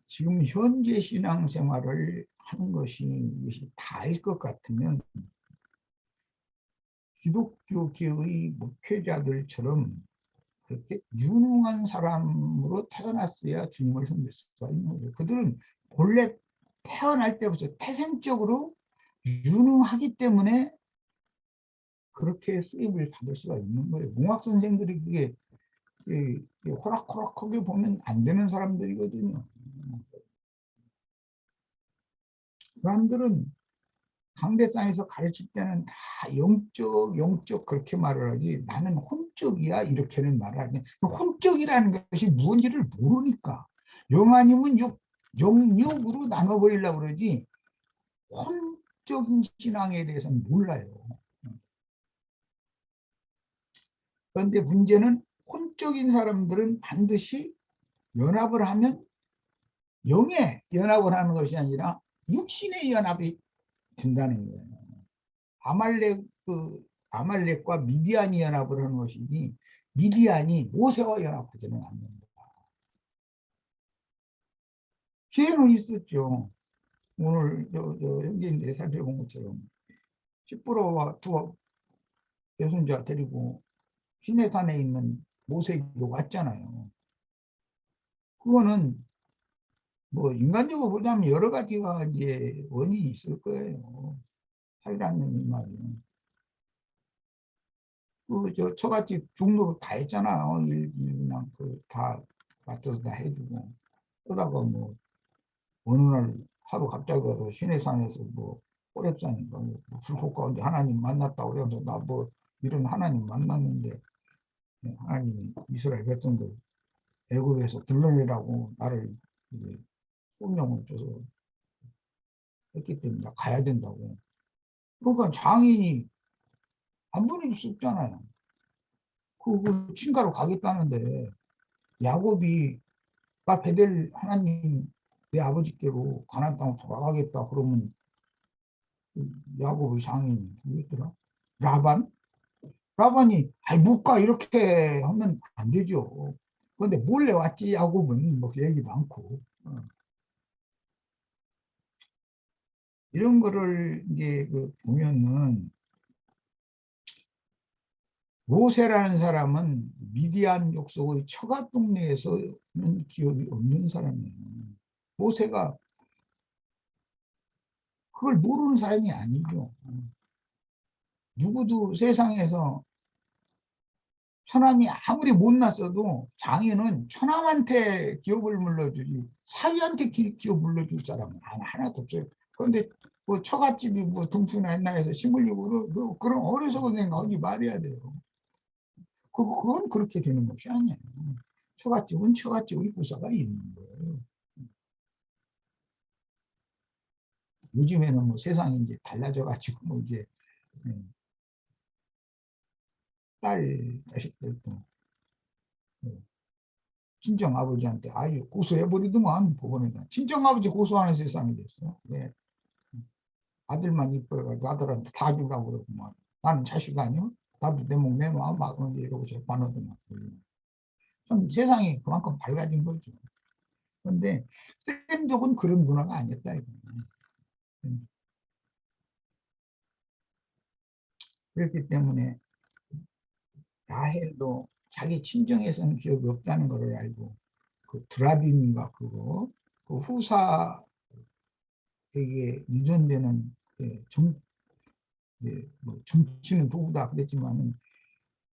지금 현재 신앙생활을 하는 것이 이것이 다일 것 같으면 기독교계의 목회자들처럼 그렇게 유능한 사람으로 태어났어야 주님을 섬길 수가 있는 거죠. 그들은 본래 태어날 때부터 태생적으로 유능하기 때문에 그렇게 쓰임을 받을 수가 있는 거예요. 몽학 선생들이 그게 호락호락하게 보면 안 되는 사람들이거든요. 사람들은 강대상에서 가르칠 때는 다 영적 그렇게 말을 하지, 나는 혼적이야 이렇게는 말을 하지. 혼적이라는 것이 무언지를 모르니까 영아님은 영육으로 나눠버리려고 그러지 혼적인 신앙에 대해서는 몰라요. 그런데 문제는 혼적인 사람들은 반드시 연합을 하면 영의 연합을 하는 것이 아니라 육신의 연합이 된다는 거예요. 아말렉과 미디안이 연합을 하는 것이니 미디안이 모세와 연합하지는 않는다. 기회는 있었죠. 오늘 형제님들이 살펴본 것처럼 시므로와 두 여순자 데리고 시내산에 있는 모세도 왔잖아요. 그거는 뭐 인간적으로 보자면 여러 가지가 이제 원인이 있을 거예요. 살지 않는 이 말이에요. 저 처갓집 중로 다 했잖아. 그냥 다 맡아서 다 해주고. 그러다가 뭐 어느 날 하루 갑자기 가서 시내산에서 뭐 호랩산인가 뭐 불꽃 가운데 하나님 만났다 그러면서 나 뭐 이런 하나님 만났는데 하나님이 이스라엘 백성들 애굽에서 불러내라고 나를 이제 명령을 줘서 했기 때문에 나 가야 된다고. 그러니까 장인이 안 보내줄 수 없잖아요. 그 친가로 가겠다는데 야곱이 나 베델 하나님 내 아버지께로 가나안 땅으로 돌아가겠다 그러면 야곱의 장인이 누구였더라? 라반? 라반이 아이 못 가 이렇게 하면 안 되죠. 근데 몰래 왔지 야곱은 뭐 얘기 많고 이런 거를 이제 보면은 모세라는 사람은 미디안 족속의 처가 동네에서는 기업이 없는 사람이에요. 모세가 그걸 모르는 사람이 아니죠. 누구도 세상에서 처남이 아무리 못났어도 장인은 처남한테 기업을 물려주지 사위한테 기업 물려줄 사람은 하나도 없어요. 그런데 뭐 처갓집이 뭐 동수나 했나 해서 심으려고 그런 어리석은 생각하지 말아야 돼요. 그건 그렇게 되는 것이 아니에요. 처갓집은 처갓집의 부사가 있는 거예요. 요즘에는 뭐 세상이 이제 달라져 가지고 뭐 이제 딸 자식들도 친정 아버지한테 아유 고소해버리더만 법원에다. 친정 아버지 고소하는 세상이 됐어. 왜? 아들만 이뻐해가지고 아들한테 다 주라고 그러고만 나는 자식 아니야? 나도 내 목 내놔 막 이러고 재판하더만. 좀 세상이 그만큼 밝아진 거죠. 그런데 쌤족은 그런 문화가 아니었다 이거. 그렇기 때문에 라헬도 자기 친정에서는 기억이 없다는 것을 알고 그 드라빔인가 그거 그 후사에게 유전되는 뭐 정치는 도구다 그랬지만은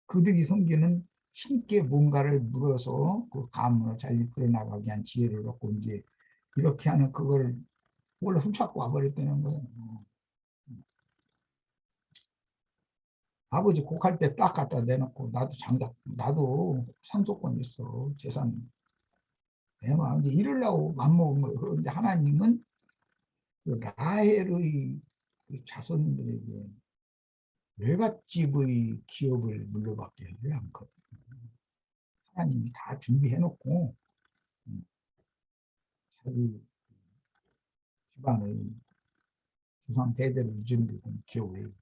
그들이 섬기는 신께 뭔가를 물어서 그 가문을 잘 이끌어 나가게 한 지혜를 얻고 이제 이렇게 하는 그걸 원래 훔쳐갖고 와버렸다는 거예요. 아버지 곡할 때 딱 갖다 내놓고 나도 상속권 있어 재산 내놔 이제 이러려고 맘먹은 거예요. 그런데 하나님은 그 라헬의 그 자손들에게 외갓집의 기업을 물려받게 하지 않거든요. 하나님이 다 준비해놓고 자기 집안의 조상 대대로 유전되던 기업을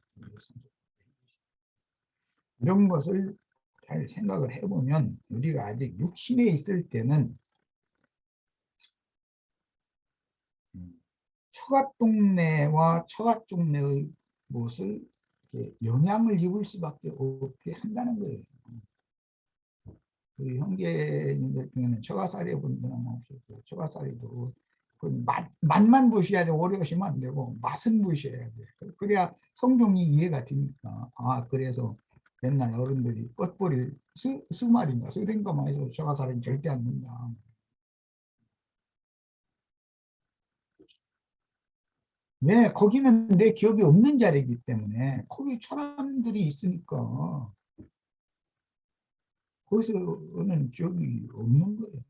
이런 것을 잘 생각을 해보면 우리가 아직 육신에 있을 때는 처갓 동네와 처갓 동네의 것을 영향을 입을 수밖에 없게 한다는 거예요. 그 형제님들 중에는 처가살이 본 분은 없었고 처가살이도 그 맛만 보셔야 돼. 오래 하시면 안 되고 맛은 보셔야 돼. 그래야 성경이 이해가 됩니까? 아 그래서 옛날 어른들이 뻗버릴 수말인가 수된가만 해서 처가살은 절대 안 된다. 네, 거기는 내 기업이 없는 자리이기 때문에 거기 사람들이 있으니까 거기서는 기업이 없는 거예요.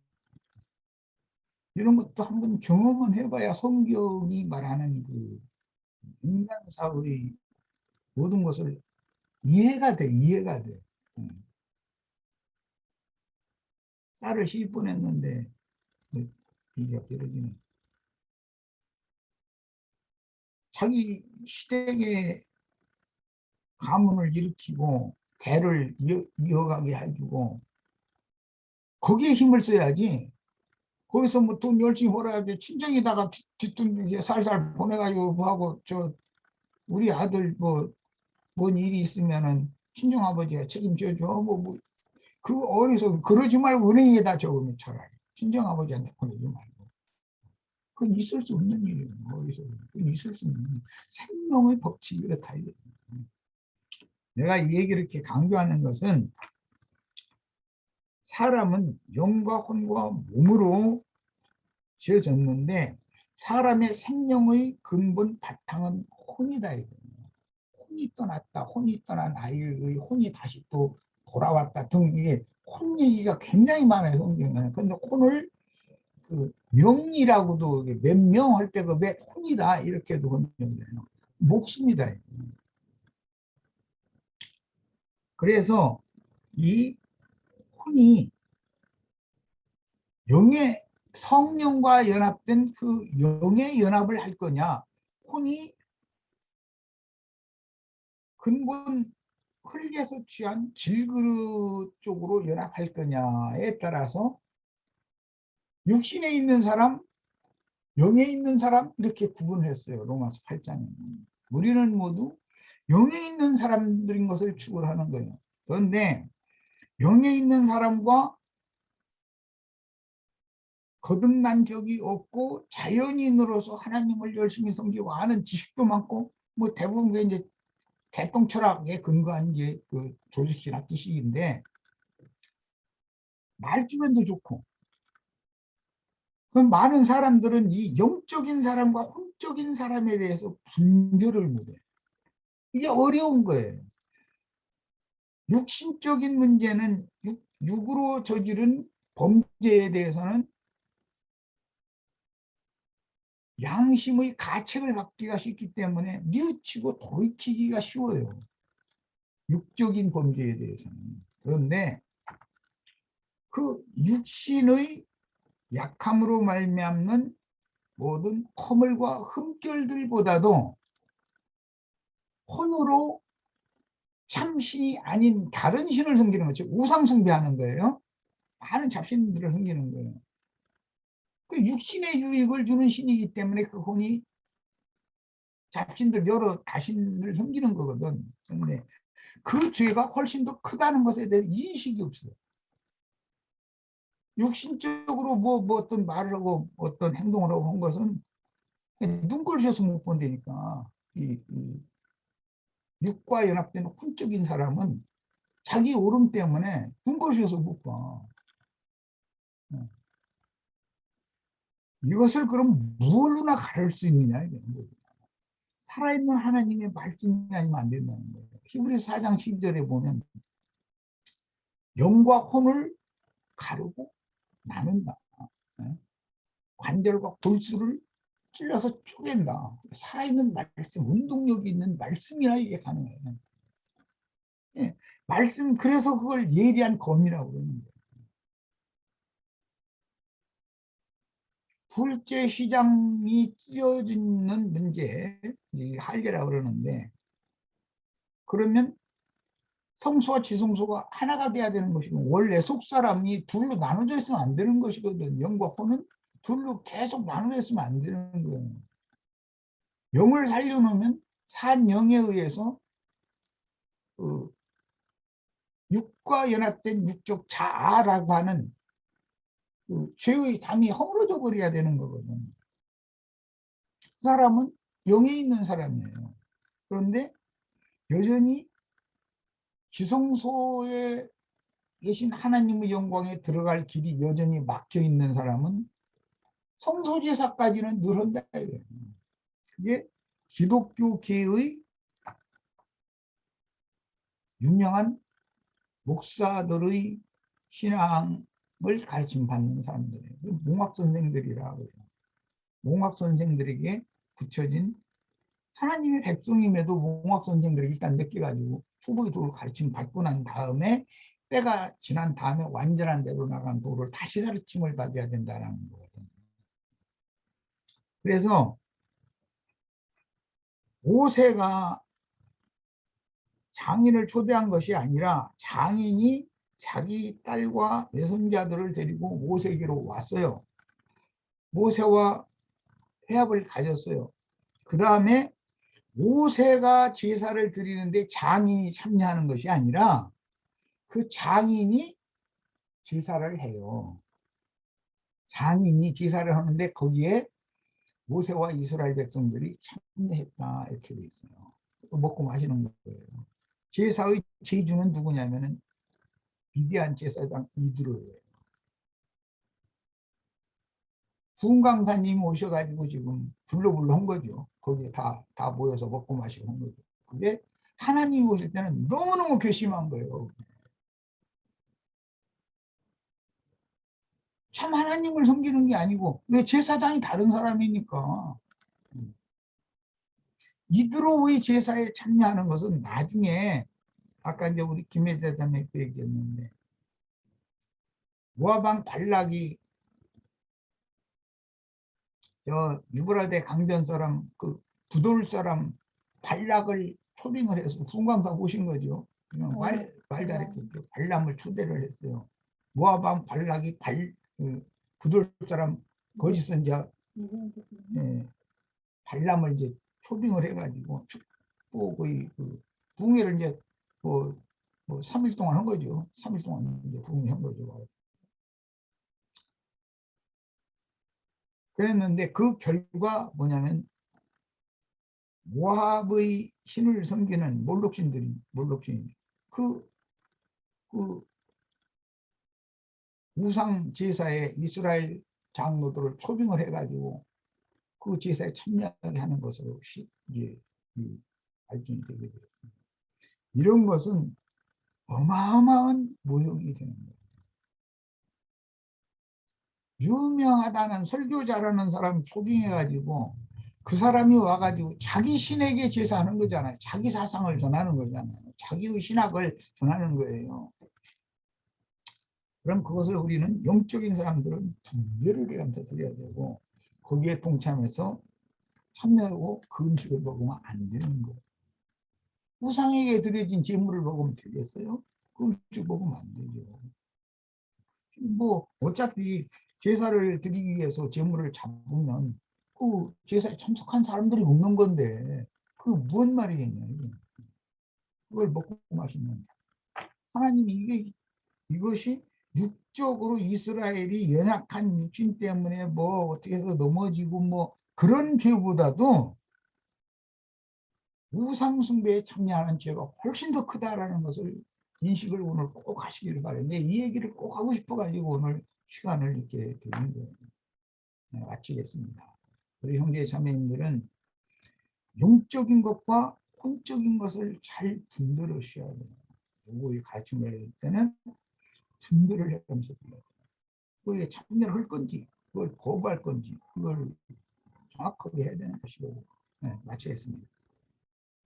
이런 것도 한번 경험은 해봐야 성경이 말하는 그 인간사의 모든 것을 이해가 돼, 이해가 돼. 쌀을 실 뻔했는데 이게 길어지는 자기 시댁에 가문을 일으키고 대를 이어가게 해주고 거기에 힘을 써야지. 거기서 뭐 돈 열심히 벌어야지 친정에다가 뒷돈 살살 보내가지고 뭐하고 저 우리 아들 뭔 일이 있으면은 친정 아버지가 책임져 줘. 그 어디서 그러지 말고 은행에다 적으면 차라리 친정 아버지한테 보내지 말고. 그건 있을 수 없는 일이에요. 어디서 그건 있을 수 없는 일. 생명의 법칙이 그렇다 이거예요. 내가 이 얘기를 이렇게 강조하는 것은 사람은 영과 혼과 몸으로 지어졌는데 사람의 생명의 근본 바탕은 혼이다. 혼이 떠났다. 혼이 떠난 아이의 혼이 다시 또 돌아왔다 등 이게 혼 얘기가 굉장히 많아요. 성경에는. 근데 혼을 그 명이라고도 몇 명 할 때 그 몇 혼이다 이렇게도 번역해요. 목숨이다. 그래서 이 혼이 영의 성령과 연합된 그 영의 연합을 할 거냐, 혼이 근본 흙에서 취한 질그릇 쪽으로 연합할 거냐에 따라서 육신에 있는 사람, 영에 있는 사람 이렇게 구분했어요. 로마서 8장에. 우리는 모두 영에 있는 사람들인 것을 추구하는 거예요. 그런데 영에 있는 사람과 거듭난 적이 없고 자연인으로서 하나님을 열심히 섬기고 아는 지식도 많고 뭐 대부분 게 이제 개똥 철학에 근거한 이제 그 조직신학 지식인데 말주변도 좋고 그럼 많은 사람들은 이 영적인 사람과 혼적인 사람에 대해서 분별을 못해. 이게 어려운 거예요. 육신적인 문제는 육으로 저지른 범죄에 대해서는 양심의 가책을 받기가 쉽기 때문에 뉘우치고 돌이키기가 쉬워요. 육적인 범죄에 대해서는. 그런데 그 육신의 약함으로 말미암는 모든 허물과 흠결들보다도 혼으로 참신이 아닌 다른 신을 섬기는 거죠. 우상 숭배하는 거예요. 많은 잡신들을 섬기는 거예요. 그 육신의 유익을 주는 신이기 때문에 그 혼이 잡신들 여러 다신을 섬기는 거거든. 근데 그 죄가 훨씬 더 크다는 것에 대해 인식이 없어요. 육신적으로 뭐 어떤 말을 하고 어떤 행동을 하고 한 것은 눈꼴셔서 못 본다니까. 이 육과 연합된 혼적인 사람은 자기 오름 때문에 눈꼴셔서 못 봐. 이것을 그럼 무엇로나 가를 수 있느냐 이게 살아있는 하나님의 말씀이 아니면 안 된다는 거예요. 히브리서 4장 12절에 보면 영과 혼을 가르고 나눈다. 관절과 골수를 찔러서 쪼갠다. 살아있는 말씀, 운동력이 있는 말씀이라 이게 가능해요. 예, 말씀, 그래서 그걸 예리한 검이라고 그러는 거예요. 둘째 휘장이 찢어지는 문제, 이 할례라고 그러는데, 그러면 성소와 지성소가 하나가 돼야 되는 것이고, 원래 속사람이 둘로 나눠져 있으면 안 되는 것이거든. 영과 혼은 둘로 계속 나눠져 있으면 안 되는 거예요. 영을 살려놓으면 산 영에 의해서 그 육과 연합된 육적 자아라고 하는 그 죄의 담이 허물어져 버려야 되는 거거든. 그 사람은 영에 있는 사람이에요. 그런데 여전히 지성소에 계신 하나님의 영광에 들어갈 길이 여전히 막혀 있는 사람은 성소제사까지는 늘 한다. 그게 기독교계의 유명한 목사들의 신앙을 가르침 받는 사람들이에요. 몽학 선생들이라고 해요. 몽학 선생들에게 붙여진 하나님의 백성임에도 몽학 선생들이 일단 느껴가지고 초보의 도를 가르침 받고 난 다음에 때가 지난 다음에 완전한 대로 나간 도를 다시 가르침을 받아야 된다는 거거든요. 그래서 모세가 장인을 초대한 것이 아니라 장인이 자기 딸과 외손자들을 데리고 모세에게로 왔어요. 모세와 회합을 가졌어요. 그 다음에 모세가 제사를 드리는데 장인이 참여하는 것이 아니라 그 장인이 제사를 해요. 장인이 제사를 하는데 거기에 모세와 이스라엘 백성들이 참여했다 이렇게 돼 있어요. 먹고 마시는 거예요. 제사의 제주는 누구냐면은 위대한 제사장 이드로예요. 구은강사님이 오셔가지고 지금 불러불러 한 거죠. 거기에 다 모여서 먹고 마시고 한 거죠. 그게 하나님 오실 때는 너무너무 괘씸한 거예요. 참 하나님을 섬기는 게 아니고 왜 제사장이 다른 사람이니까. 이드로의 제사에 참여하는 것은 나중에 아까 이제 우리 김혜자장님 그 얘기했는데 모압 발락이 저 유브라데 강변 사람 그 부돌 사람 발락을 초빙을 해서 훈광사 보신 거죠. 그냥 말 잘했겠죠. 발람을 초대를 했어요. 모압 발락이 그 부돌 사람 거짓 선자 발람을 이제 초빙을 해가지고 축복의 그 붕해를 이제 뭐 3일 동안 한 거죠. 3일 동안 이제 붕해한 거죠. 그랬는데 그 결과 뭐냐면 모압의 신을 섬기는 몰록신이 그 우상 제사에 이스라엘 장로들을 초빙을 해가지고 그 제사에 참여하게 하는 것으로 이제 발전이 되게 되었습니다. 이런 것은 어마어마한 모욕이 되는 거예요. 유명하다는 설교 잘하는 사람 초빙해가지고 그 사람이 와가지고 자기 신에게 제사하는 거잖아요. 자기 사상을 전하는 거잖아요. 자기의 신학을 전하는 거예요. 그럼 그것을 우리는 영적인 사람들은 분별을 해서 드려야 되고 거기에 동참해서 참여하고 그 음식을 먹으면 안 되는 거예요. 우상에게 드려진 제물을 먹으면 되겠어요? 그 음식 먹으면 안 되죠. 뭐 어차피 제사를 드리기 위해서 제물을 잡으면 그 제사에 참석한 사람들이 먹는 건데 그 무슨 말이겠냐. 그걸 먹고 마시면 하나님이 이것이 육적으로 이스라엘이 연약한 육신 때문에 뭐 어떻게 해서 넘어지고 뭐 그런 죄보다도 우상 숭배에 참여하는 죄가 훨씬 더 크다라는 것을 인식을 오늘 꼭 하시기를 바랍니다. 이 얘기를 꼭 하고 싶어가지고 오늘 시간을 이렇게 드리는 거예요. 네, 마치겠습니다. 우리 형제 자매님들은 영적인 것과 혼적인 것을 잘 분별하셔야 돼요. 누구의 가르침을 할 때는 분별을 하면서 그거에 참여를 할 건지 그걸 거부할 건지 그걸 정확하게 해야 되는 것이고 네, 마치겠습니다.